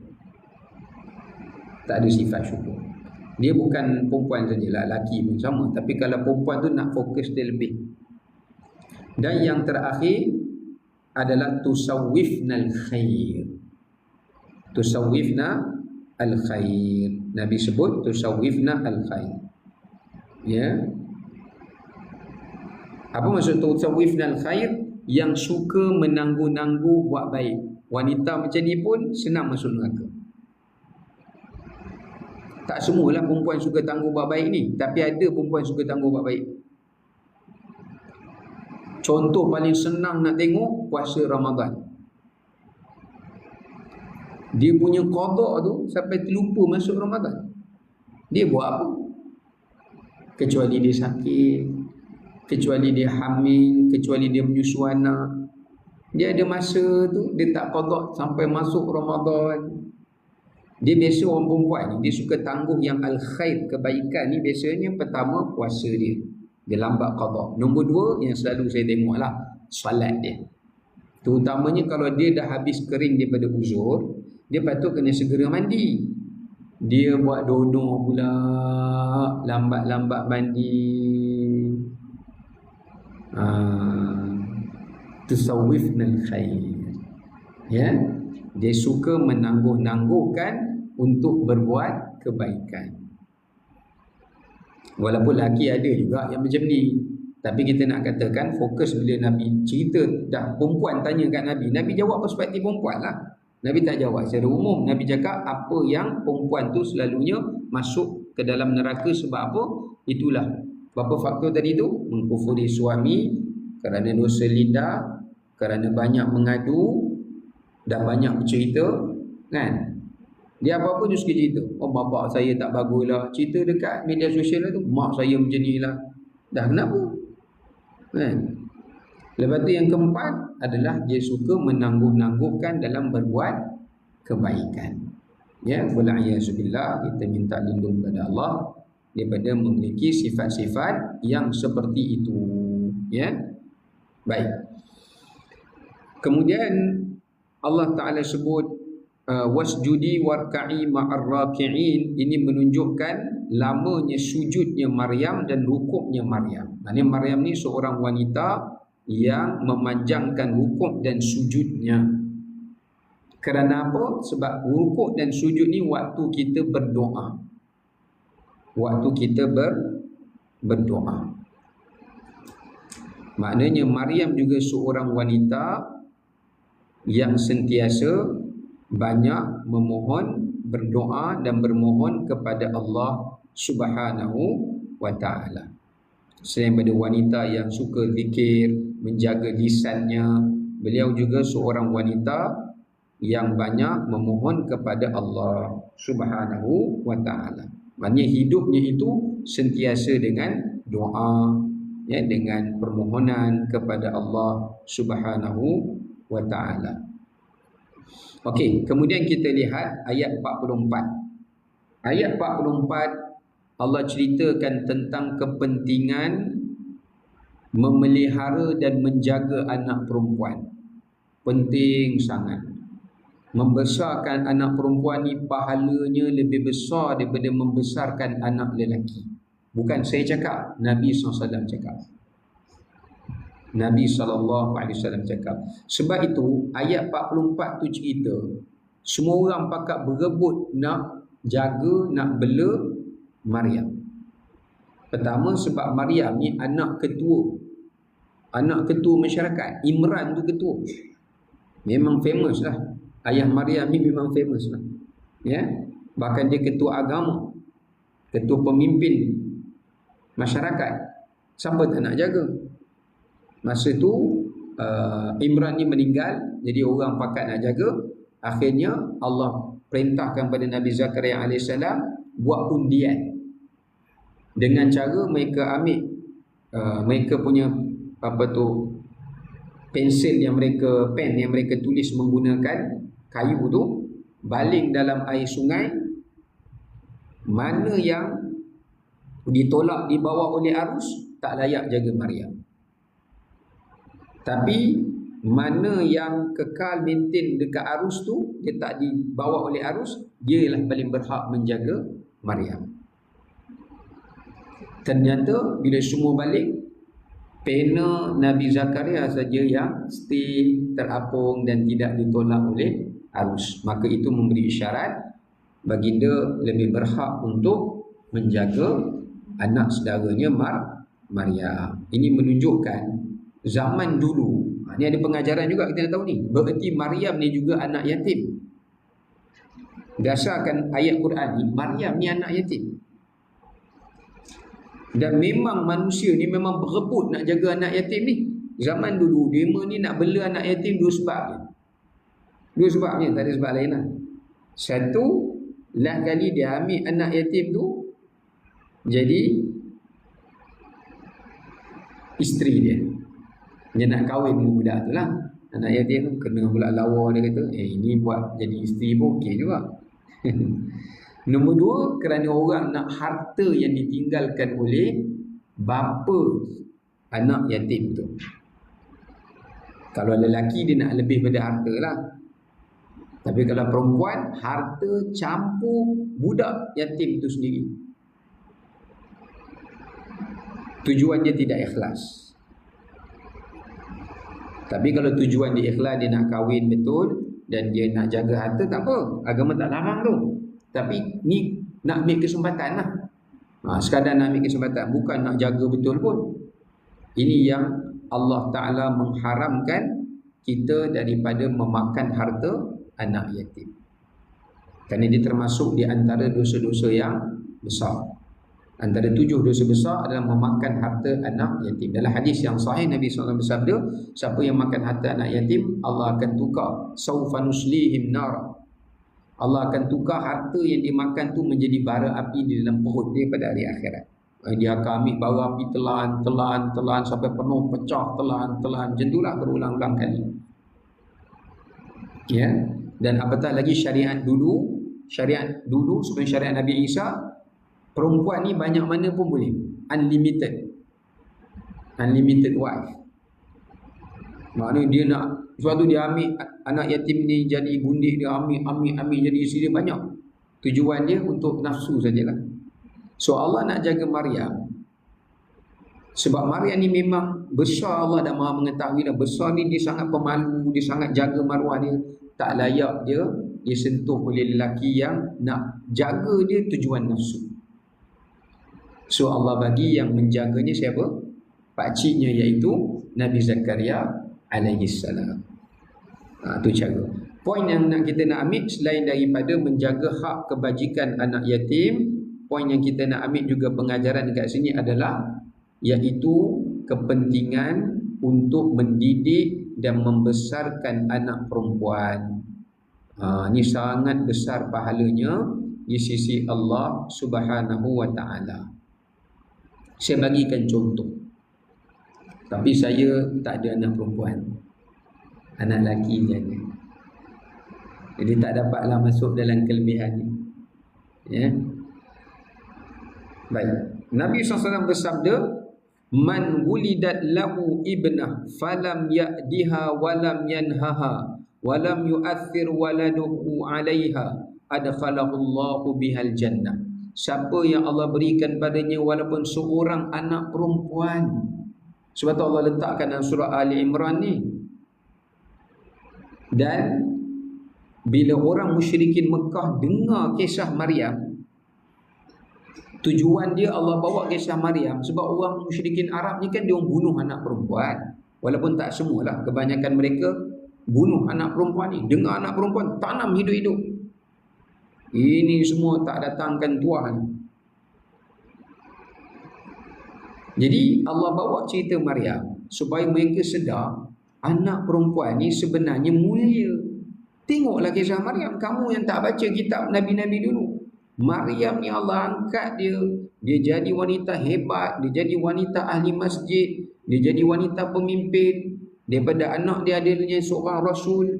Tak ada sifat syukur. Dia bukan perempuan sajalah, lelaki pun sama. Tapi kalau perempuan tu nak fokus dia lebih. Dan yang terakhir adalah tusawwifnal khair. Tusawwifna al-khair. Nabi sebut tusawwifna al-khair. Ya. Apa maksud tusawwifna al-khair? Yang suka menangguh-nangguh buat baik. Wanita macam ni pun senang masuk neraka. Tak semualah perempuan suka tangguh buat baik ni, tapi ada perempuan suka tangguh buat baik. Contoh paling senang nak tengok, puasa Ramadan. Dia punya qada tu sampai terlupa masuk Ramadan. Dia buat apa? Kecuali dia sakit, kecuali dia hamil, kecuali dia menyusu anak. Dia ada masa tu dia tak qada sampai masuk Ramadan. Dia biasa orang perempuan ni, dia suka tangguh yang al-khair, kebaikan ni. Biasanya pertama puasa dia lambat qada. Nombor dua yang selalu saya tengok lah, solat dia. Terutamanya kalau dia dah habis kering daripada uzur, dia patut kena segera mandi. Dia buat dono pula, lambat-lambat mandi. Tusawwifnal khair. Ya, dia suka menangguh-nangguhkan untuk berbuat kebaikan. Walaupun lelaki ada juga yang macam ni, tapi kita nak katakan fokus bila Nabi cerita, dah perempuan tanya kat Nabi, Nabi jawab perspektif perempuan lah. Nabi tak jawab secara umum. Nabi cakap apa yang perempuan tu selalunya masuk ke dalam neraka sebab apa? Itulah berapa faktor tadi tu? Mengkufuri suami, kerana dosa lidah, kerana banyak mengadu dan banyak bercerita, kan? Dia apa-apa dia suka cerita. Oh, bapak saya tak bagus lah. Cerita dekat media sosial tu, mak saya macam ni lah. Dah kenapa? Kan? Lepas tu yang keempat adalah dia suka menangguh-nangguhkan dalam berbuat kebaikan. Ya, wala'iyasubillah, kita minta lindung kepada Allah daripada memiliki sifat-sifat yang seperti itu. Ya. Baik. Kemudian Allah Ta'ala sebut wasjudi warka'i ma'ar raki'in. Ini menunjukkan lamanya sujudnya Maryam dan rukuknya Maryam. Maksudnya Maryam ni seorang wanita yang memanjangkan rukuk dan sujudnya. Kerana apa? Sebab rukuk dan sujud ni waktu kita berdoa. Waktu kita berdoa. Maknanya Maryam juga seorang wanita yang sentiasa banyak memohon, berdoa dan bermohon kepada Allah Subhanahu wa ta'ala. Selain pada wanita yang suka zikir, menjaga lisannya, beliau juga seorang wanita yang banyak memohon kepada Allah Subhanahu wa ta'ala. Maksudnya hidupnya itu sentiasa dengan doa, ya, dengan permohonan kepada Allah Subhanahu wa ta'ala. Okey, kemudian kita lihat ayat 44. Ayat 44 Allah ceritakan tentang kepentingan memelihara dan menjaga anak perempuan. Penting sangat. Membesarkan anak perempuan ni pahalanya lebih besar daripada membesarkan anak lelaki. Bukan saya cakap, Nabi SAW cakap. Nabi SAW cakap. Sebab itu ayat 44 tu cerita semua orang pakat berebut nak jaga, nak bela Maryam. Pertama sebab Maryam ni anak ketua. Anak ketua masyarakat. Imran tu ketua. Memang famous lah. Ayah Maryam ni memang famous lah. Ya? Bahkan dia ketua agama. Ketua pemimpin masyarakat. Siapa tak nak jaga? Masa tu Imran ni meninggal, jadi orang pakat nak jaga. Akhirnya Allah perintahkan pada Nabi Zakaria AS buat undian. Dengan cara mereka ambil mereka punya pensil yang mereka, pen yang mereka tulis menggunakan kayu tu, baling dalam air sungai. Mana yang ditolak dibawa oleh arus tak layak jaga Maryam. Tapi mana yang kekal maintain dekat arus tu, dia tak dibawa oleh arus, dia ialah paling berhak menjaga Maryam. Ternyata bila semua balik, pena Nabi Zakaria saja yang stay, terapung dan tidak ditolak oleh arus. Maka itu memberi isyarat baginda lebih berhak untuk menjaga anak saudaranya Maryam. Ini menunjukkan zaman dulu, ni ada pengajaran juga kita nak tahu ni. Bererti Maryam ni juga anak yatim. Berdasarkan ayat Quran ni, Maryam ni anak yatim. Dan memang manusia ni memang berebut nak jaga anak yatim ni. Zaman dulu, dema ni nak bela anak yatim dua sebab je. Dua sebabnya, tak ada sebab lain lah. Satu, lah kali dia ambil anak yatim tu jadi isteri dia. Dia nak kahwin dengan budak tu lah. Anak yatim tu kena pula lawa, dia kata, ini buat jadi isteri pun okey juga. Nombor dua, kerana orang nak harta yang ditinggalkan oleh bapa anak yatim tu. Kalau lelaki dia nak lebih pada harta lah. Tapi kalau perempuan, harta campur budak yatim tu sendiri. Tujuan dia tidak ikhlas. Tapi kalau tujuan dia ikhlas, dia nak kahwin betul dan dia nak jaga harta, tak apa. Agama tak larang tu. Tapi ni nak ambil kesempatan lah. Sekadar nak ambil kesempatan, bukan nak jaga betul pun. Ini yang Allah Ta'ala mengharamkan kita daripada memakan harta anak yatim. Kerana dia termasuk di antara dosa-dosa yang besar. Antara 7 dosa besar adalah memakan harta anak yatim. Dalam hadis yang sahih Nabi SAW bersabda, siapa yang makan harta anak yatim, Allah akan tukar saufa nuslihim nar. Allah akan tukar harta yang dimakan tu menjadi bara api di dalam perut dia pada hari akhirat. Dia akan ambil bara api telan sampai penuh, pecah, telan. Macam itulah berulang-ulang kali. Ya. Dan apatah lagi syariat dulu sebelum syariat Nabi Isa, perempuan ni banyak mana pun boleh, unlimited. unlimited wife. Maknanya dia nak suatu dia ambil anak yatim ni jadi gundik dia, ambil jadi isteri dia banyak. Tujuan dia untuk nafsu sajalah. So Allah nak jaga Maryam. Sebab Maryam ni memang besar, Allah dah maha mengetahui dah. Besar ni dia sangat pemalu, dia sangat jaga maruah dia. Tak layak dia disentuh oleh lelaki yang nak jaga dia tujuan nafsu. So Allah bagi yang menjaganya siapa? Pakciknya, iaitu Nabi Zakaria alaihi salam. Itu cara. Poin yang kita nak ambil selain daripada menjaga hak kebajikan anak yatim, poin yang kita nak ambil juga pengajaran dekat sini adalah iaitu kepentingan untuk mendidik dan membesarkan anak perempuan. Ini sangat besar pahalanya di sisi Allah Subhanahu wa taala. Saya bagikan contoh. Tapi saya tak ada anak perempuan. Anak lelaki je ada. Jadi tak dapatlah masuk dalam kelebihan ni. Ya. Baik. Nabi SAW bersabda, "Man wulidat lahu ibnah falam ya'diha walam yanhaha walam yu'athir waladuhu 'alaiha adkhalahu Allahu bihal jannah." Siapa yang Allah berikan padanya walaupun seorang anak perempuan. Sebab tu Allah letakkan dalam surah Ali Imran ni. Dan bila orang musyrikin Mekah dengar kisah Maryam, tujuan dia Allah bawa kisah Maryam sebab orang musyrikin Arab ni kan dia orang bunuh anak perempuan. Walaupun tak semualah, kebanyakan mereka bunuh anak perempuan ni. Dengar anak perempuan tanam hidup-hidup. Ini semua tak datangkan Tuhan. Jadi Allah bawa cerita Maryam supaya mereka sedar anak perempuan ni sebenarnya mulia. Tengoklah kisah Maryam. Kamu yang tak baca kitab Nabi-Nabi dulu, Maryam ni Allah angkat dia. Dia jadi wanita hebat. Dia jadi wanita ahli masjid. Dia jadi wanita pemimpin. Daripada anak dia adanya seorang Rasul.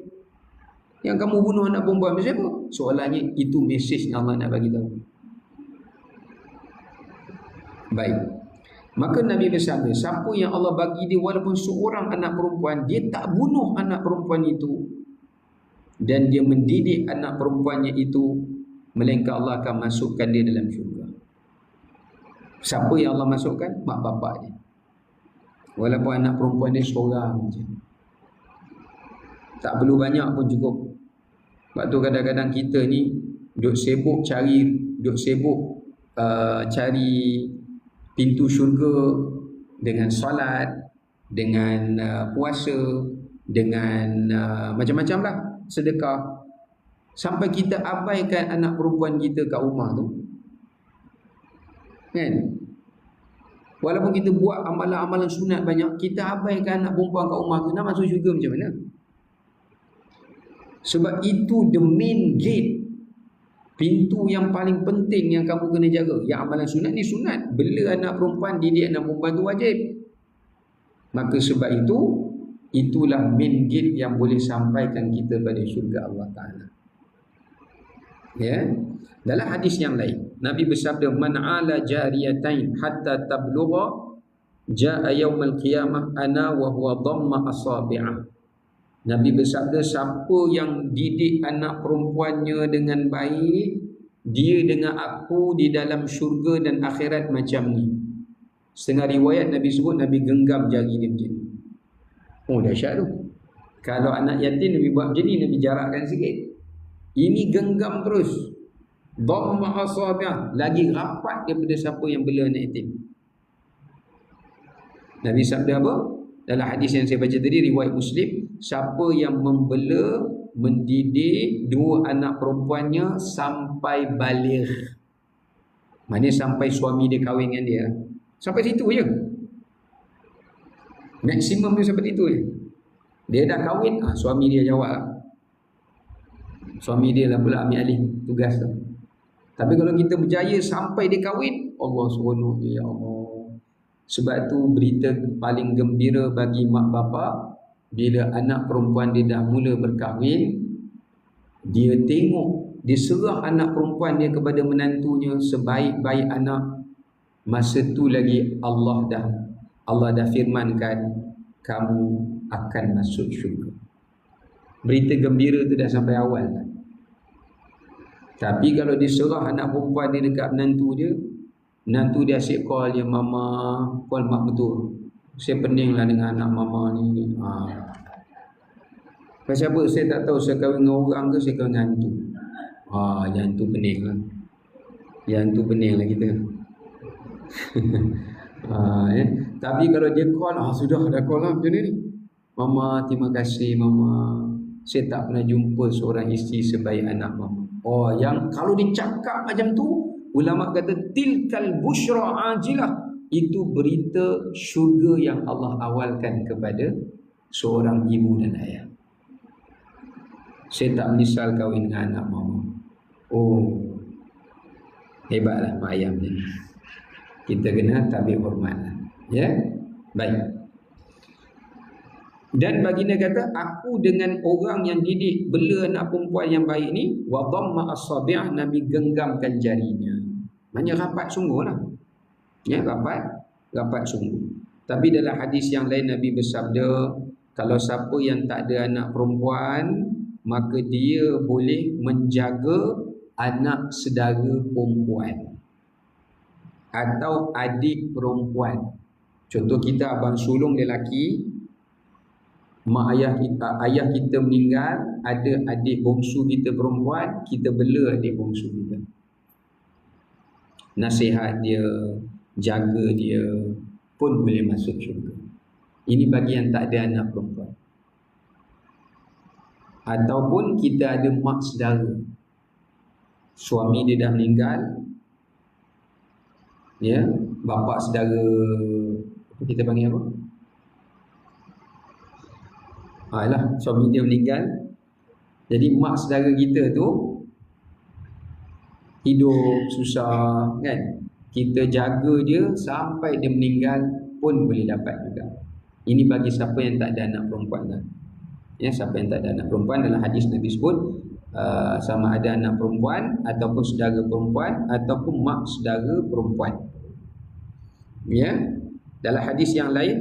Yang kamu bunuh anak perempuan siapa? Soalannya itu mesej yang Allah nak bagi tahu. Baik. Maka Nabi bersabda, siapa yang Allah bagi dia walaupun seorang anak perempuan, dia tak bunuh anak perempuan itu dan dia mendidik anak perempuannya itu, melainkan Allah akan masukkan dia dalam syurga. Siapa yang Allah masukkan? Mak bapak dia. Walaupun anak perempuan dia seorang je. Tak perlu banyak pun cukup. Sebab tu kadang-kadang kita ni duk sibuk cari pintu syurga dengan solat, dengan puasa, dengan macam-macam lah, sedekah. Sampai kita abaikan anak perempuan kita kat rumah tu. Kan? Walaupun kita buat amalan-amalan sunat banyak, kita abaikan anak perempuan kat rumah tu, nak masuk syurga macam mana? Sebab itu the main gate, pintu yang paling penting yang kamu kena jaga. Yang amalan sunat ni sunat. Bela anak perempuan, didik anak perempuan tu wajib. Maka sebab itu, itulah main gate yang boleh sampaikan kita pada syurga Allah Ta'ala. Ya. Dalam hadis yang lain, Nabi bersabda, "Man 'ala jariyatain hatta tablugha jaa yaumil qiyamah ana wa huwa dhamma asabi'ah." Nabi bersabda, siapa yang didik anak perempuannya dengan baik, dia dengan aku di dalam syurga dan akhirat macam ni. Setengah riwayat Nabi sebut Nabi genggam jari dia macam ni. Oh, dahsyat tu. Kalau anak yatim Nabi buat macam ni, Nabi jarakkan sikit. Ini genggam terus. Dhamma asabi'ah, lagi rapat daripada siapa yang bela anak yatim. Nabi sabda apa? Dalam hadis yang saya baca tadi, riwayat Muslim, siapa yang membela, mendidik dua anak perempuannya sampai baligh, maknanya sampai suami dia kahwin dengan dia, sampai situ je, maksimum dia sampai situ je. Dia dah kahwin, suami dia jawab lah. Suami dia lah pula ambil alih tugas tu. Tapi kalau kita berjaya sampai dia kahwin, Allah seronok je, ya Allah. Sebab tu berita paling gembira bagi mak bapak, bila anak perempuan dia dah mula berkahwin, dia tengok, dia serah anak perempuan dia kepada menantunya sebaik-baik anak. Masa tu lagi Allah Allah dah firmankan kamu akan masuk syurga. Berita gembira tu dah sampai awal lah. Tapi kalau diserah anak perempuan dia dekat menantu dia asyik call dia mama, call mak betul. Saya pening lah dengan anak mama ni. Pasal apa? Saya tak tahu saya kahwin dengan orang ke saya kahwin dengan hantu. Yang tu pening lah. Yang tu pening lah kita. Tapi kalau dia call, sudah dah call lah macam ni. Mama, terima kasih mama. Saya tak pernah jumpa seorang isteri sebaik anak mama. Yang kalau dicakap macam tu, ulama kata tilkal busyra ajilah. Itu berita syurga yang Allah awalkan kepada seorang ibu dan ayah. Saya tak menyesal kahwin dengan anak mama. Hebatlah mak ayam ni. Kita kena tabik hormat. Ya, baik. Dan baginda kata, aku dengan orang yang didik bela anak perempuan yang baik ni, wa dhamma asabi', Nabi genggamkan jarinya. Maknanya rapat sungguh lah. Ya, rapat sungguh. Tapi dalam hadis yang lain Nabi bersabda, kalau siapa yang tak ada anak perempuan, maka dia boleh menjaga anak saudara perempuan atau adik perempuan. Contoh kita abang sulung lelaki, ayah kita meninggal, ada adik bongsu kita perempuan, kita bela adik bongsu kita. Nasihat dia, jaga dia, pun boleh masuk syurga. Ini bagi yang tak ada anak perempuan. Ataupun kita ada mak saudara, suami dia dah meninggal, ya, bapa saudara, kita panggil apa? Suami dia meninggal. Jadi mak saudara kita tu hidup susah kan, kita jaga dia sampai dia meninggal pun boleh dapat juga. Ini bagi siapa yang tak ada anak perempuan lah. Ya, siapa yang tak ada anak perempuan, dalam hadis Nabi sebut sama ada anak perempuan ataupun saudara perempuan ataupun mak saudara perempuan. Ya, dalam hadis yang lain,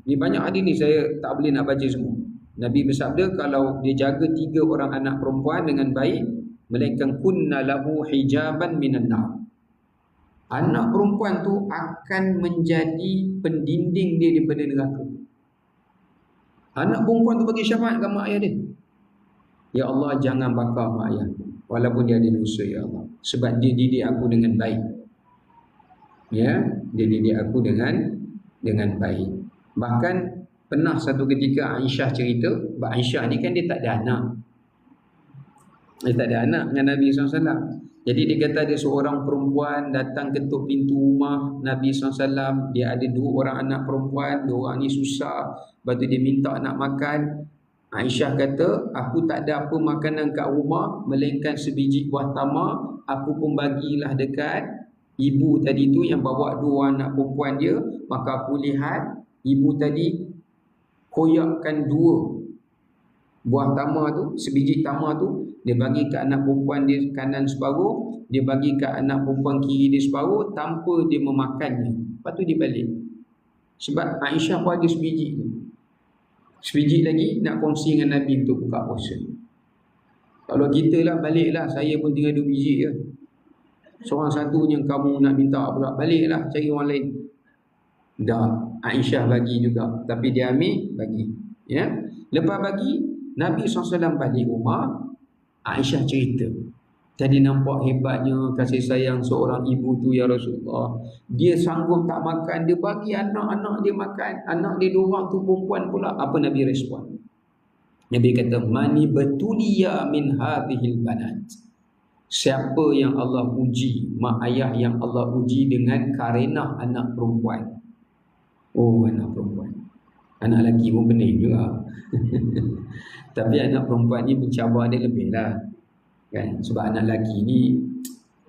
ni banyak hadis ni saya tak boleh nak baca semua. Nabi bersabda, kalau dia jaga 3 orang anak perempuan dengan baik, melainkan kunna lahu hijaban minan nar. Anak perempuan tu akan menjadi pendinding dia daripada neraka. Anak perempuan tu bagi syafaat ke mak ayah dia. Ya Allah, jangan bakar mak ayah walaupun dia ada dosa, ya Allah, sebab dia didik aku dengan baik. Ya, dia didik aku dengan baik. Bahkan pernah satu ketika Aisyah cerita, sebab Aisyah ni kan dia tak ada anak. Dia tak ada anak dengan Nabi SAW. Jadi dia kata ada seorang perempuan datang ketuk pintu rumah Nabi SAW. Dia ada 2 orang anak perempuan, 2 orang ni susah. Lepas tu dia minta nak makan. Aisyah kata, aku tak ada apa makanan kat rumah melainkan sebiji buah tamar. Aku pun bagilah dekat ibu tadi tu yang bawa 2 anak perempuan dia. Maka aku lihat ibu tadi koyakkan 2 buah tamar tu, sebiji tamar tu, dia bagi ke anak perempuan dia kanan separuh, dia bagi ke anak perempuan kiri dia separuh, tanpa dia memakannya. Lepas tu dia balik. Sebab Aisyah pun ada sebiji tu. Sebiji lagi nak kongsi dengan Nabi untuk buka puasa. Kalau kita lah, baliklah, saya pun tinggal 2 biji je. Seorang satu yang kamu nak minta pula, baliklah cari orang lain. Dah, Aisyah bagi juga, tapi dia ambil, bagi. Ya, lepas bagi, Nabi SAW balik rumah. Aisyah cerita, tadi nampak hebatnya kasih sayang seorang ibu tu ya Rasulullah. Dia sanggup tak makan, dia bagi anak-anak dia makan. Anak dia 2 orang tu perempuan pula. Apa Nabi respon? Nabi kata, mani betulia min hadhil banat. Siapa yang Allah uji, mak ayah yang Allah uji dengan karenah anak perempuan. Anak perempuan. Anak lelaki pun pening juga. Tapi anak perempuan ni mencabar dia lebih lah kan? Sebab anak lelaki ni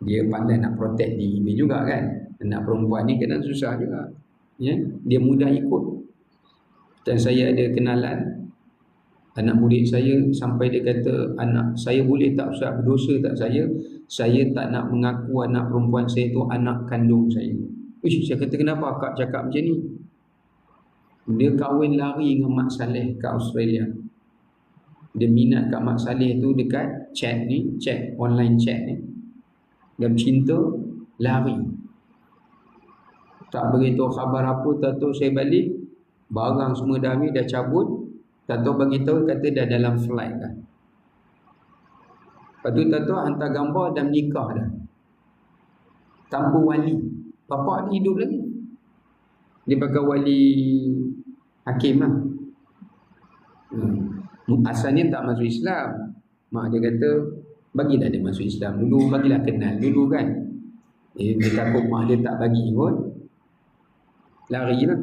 dia pandai nak protect diri dia juga kan. Anak perempuan ni kadang susah juga, ya? Dia mudah ikut. Dan saya ada kenalan anak murid saya, sampai dia kata, anak saya boleh tak Ustaz, berdosa tak saya tak nak mengaku anak perempuan saya tu anak kandung saya. Saya kata, kenapa akak cakap macam ni? Dia kahwin lari dengan Mak Saleh kat Australia. Dia minat kat Mak Saleh tu dekat chat ni, chat, online chat ni. Dia bercinta, lari. Tak beritahu khabar apa, tak tahu saya balik, barang semua dah habis, dah cabut. Tak tahu beritahu, kata dah dalam flight dah. Lepas tu tak tahu hantar gambar dah menikah dah. Tanpa wali. Bapak dia hidup lagi. Dia pakai wali hakim lah. Asalnya tak masuk Islam. Mak dia kata, bagilah dia masuk Islam dulu, bagilah kenal dulu kan. Dia takut mak dia tak bagi pun, lari lah.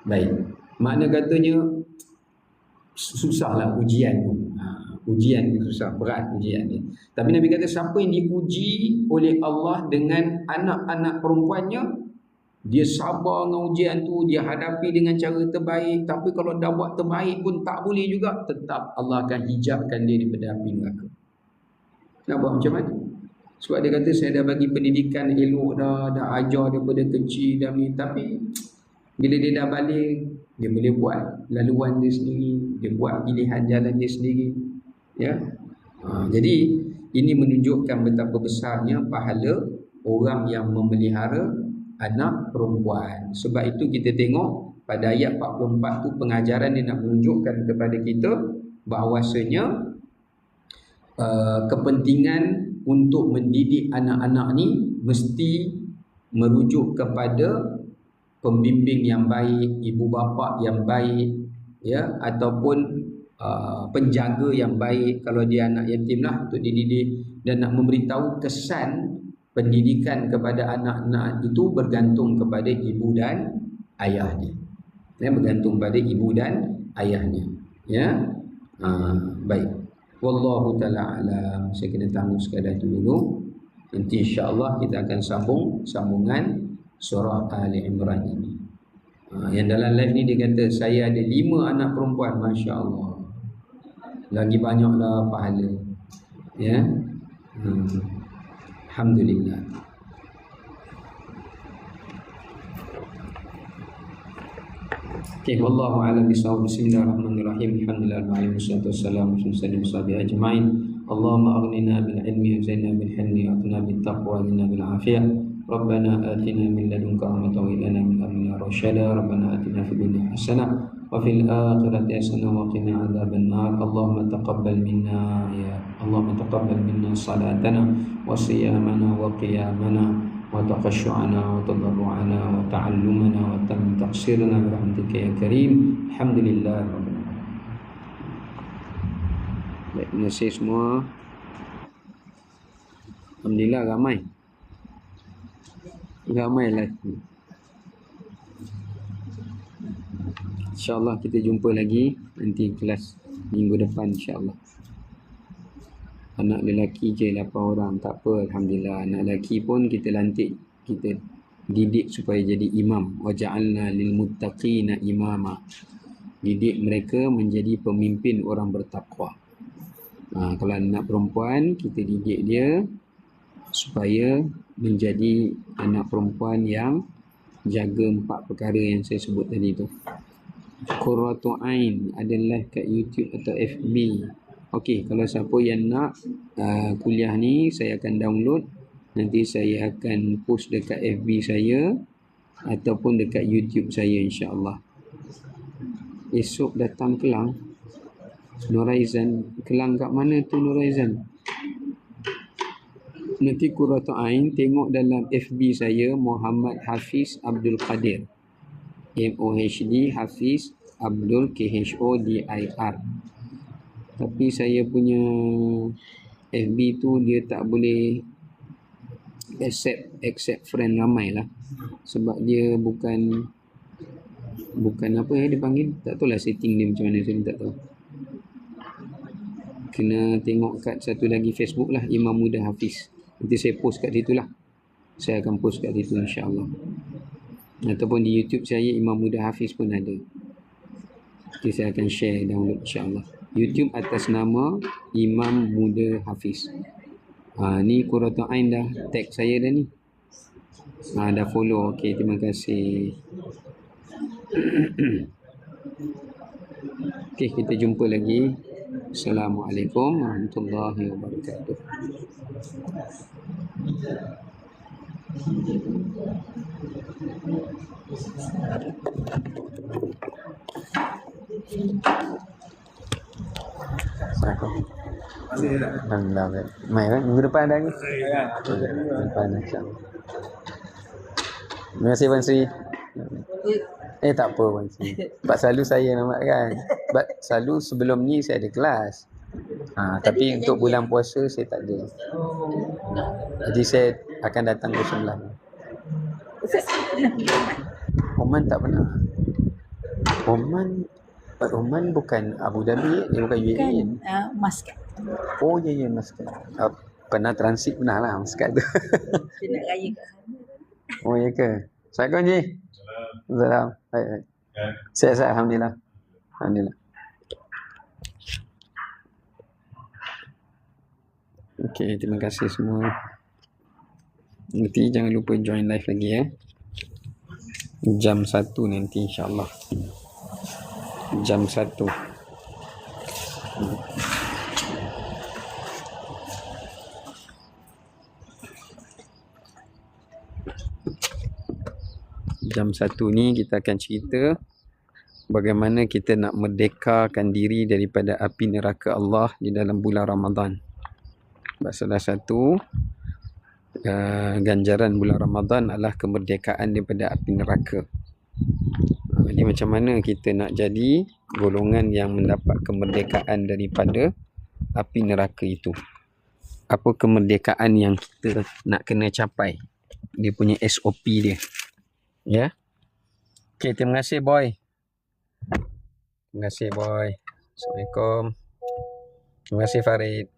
Baik. Makna katanya susahlah ujian tu. Ujian tu susah, berat ujian ni. Tapi Nabi kata siapa yang diuji oleh Allah dengan anak-anak perempuannya, dia sabar dengan ujian tu, dia hadapi dengan cara terbaik. Tapi kalau dah buat terbaik pun tak boleh juga, tetap Allah akan hijabkan dia daripada api neraka. Nak buat macam mana? Sebab dia kata saya dah bagi pendidikan elok dah ajar daripada kecil dah ni. Tapi bila dia dah balik, dia boleh buat laluan dia sendiri, dia buat pilihan jalan dia sendiri. Ya. Jadi ini menunjukkan betapa besarnya pahala orang yang memelihara anak perempuan. Sebab itu kita tengok pada ayat 44 tu pengajaran dia nak menunjukkan kepada kita bahawasanya kepentingan untuk mendidik anak-anak ni mesti merujuk kepada pembimbing yang baik, ibu bapa yang baik, ya, ataupun penjaga yang baik kalau dia anak yatim lah, untuk dididik. Dan nak memberitahu kesan pendidikan kepada anak-anak itu bergantung kepada ibu dan ayahnya. Ya, bergantung pada ibu dan ayahnya. Ya, baik. Wallahu ta'ala alam. Saya kena tangguh sekadar itu dulu. Nanti insya-Allah kita akan sambungan surah Ali Imran ini. Yang dalam live ni dia kata saya ada 5 anak perempuan, masya-Allah. Lagi banyaklah pahala. Ya. Alhamdulillah. Okay, wallahu a'lam bishawab. Bismillahirrahmanirrahim. Alhamdulillah wassalatu wassalamu ala rasulillah ajma'in. Allahumma aghnina bil ilmi wa zainna bil hilmi wa atina bit taqwa wa zidna bil afiyah. Rabbana atina min ladunka rahmatan wa lana min amrina rasyada. Rabbana atina fid dunya hasanah wa fil akhirati hasanah wa qina adzaban nar. Allahumma taqabbal minna ya Allahumma taqabbal minna salatana wa siyamana wa qiyamana wa taqashshu'ana wa tadarru'ana wa ta'allumana wa taqsirana bi rahmatika ya karim. Alhamdulillah rabbil alamin. Baik, terima kasih semua. Alhamdulillah ramai lagi. InsyaAllah kita jumpa lagi nanti kelas minggu depan insyaAllah. Anak lelaki je 8 orang, tak apa, alhamdulillah. Anak lelaki pun kita lantik, kita didik supaya jadi imam. Wa ja'alna lil muttaqina imama. Didik mereka menjadi pemimpin orang bertakwa. Kalau anak perempuan, kita didik dia supaya menjadi anak perempuan yang jaga 4 perkara yang saya sebut tadi tu. Qurratu Ain adalah kat YouTube atau FB. Okey, kalau siapa yang nak kuliah ni, saya akan download. Nanti saya akan post dekat FB saya ataupun dekat YouTube saya insya-Allah. Esok datang Kelang. Nuraizan, Kelang kat mana tu Nuraizan? Nanti Qurratu Ain tengok dalam FB saya, Muhammad Hafiz Abdul Qadir. MOHD Hafiz Abdul KHODIR. Tapi saya punya FB tu dia tak boleh accept friend ramai lah. Sebab dia bukan apa yang dia panggil, tak tahu lah setting dia macam mana, saya tak tahu. Kena tengok kat satu lagi Facebook lah, Imam Muda Hafiz. Nanti saya post kat situ lah. Saya akan post kat situ insya-Allah. Ataupun di YouTube saya, Imam Muda Hafiz pun ada. Nanti saya akan share download insya-Allah. YouTube atas nama Imam Muda Hafiz. Ni Qurratu Ain dah tag saya dah ni. Dah follow. Okey, terima kasih. Okey, kita jumpa lagi. Assalamualaikum warahmatullahi wabarakatuh. Alhamdulillah. Mai kan? Minggu depan ada ni? Minggu depan insya-Allah. Terima kasih Puan Sri. Tak apa Puan Sri. Sebab selalu saya nama kan. Sebab selalu sebelum ni saya ada kelas. Tapi untuk bulan puasa saya tak ada. Jadi saya akan datang 29. Oman tak pernah. Oman bukan Abu Dhabi, dia bukan UAE. Kan Muscat. Oh ya Muscat. Pernah transit pernah lah Muscat tu. Dia nak raya kat sana. Oh ya ke? Assalamualaikum Ji. Salam. Baik. Sihat-sihat alhamdulillah. Alhamdulillah. Okey, terima kasih semua. Nanti jangan lupa join live lagi ya. Jam 1 nanti insya-Allah. Jam 1. Jam 1 ni kita akan cerita bagaimana kita nak merdekakan diri daripada api neraka Allah di dalam bulan Ramadan. Salah satu ganjaran bulan Ramadan adalah kemerdekaan daripada api neraka. Jadi macam mana kita nak jadi golongan yang mendapat kemerdekaan daripada api neraka itu? Apa kemerdekaan yang kita nak kena capai? Dia punya SOP dia. Ya. Okey, terima kasih boy. Terima kasih boy. Assalamualaikum. Terima kasih Farid.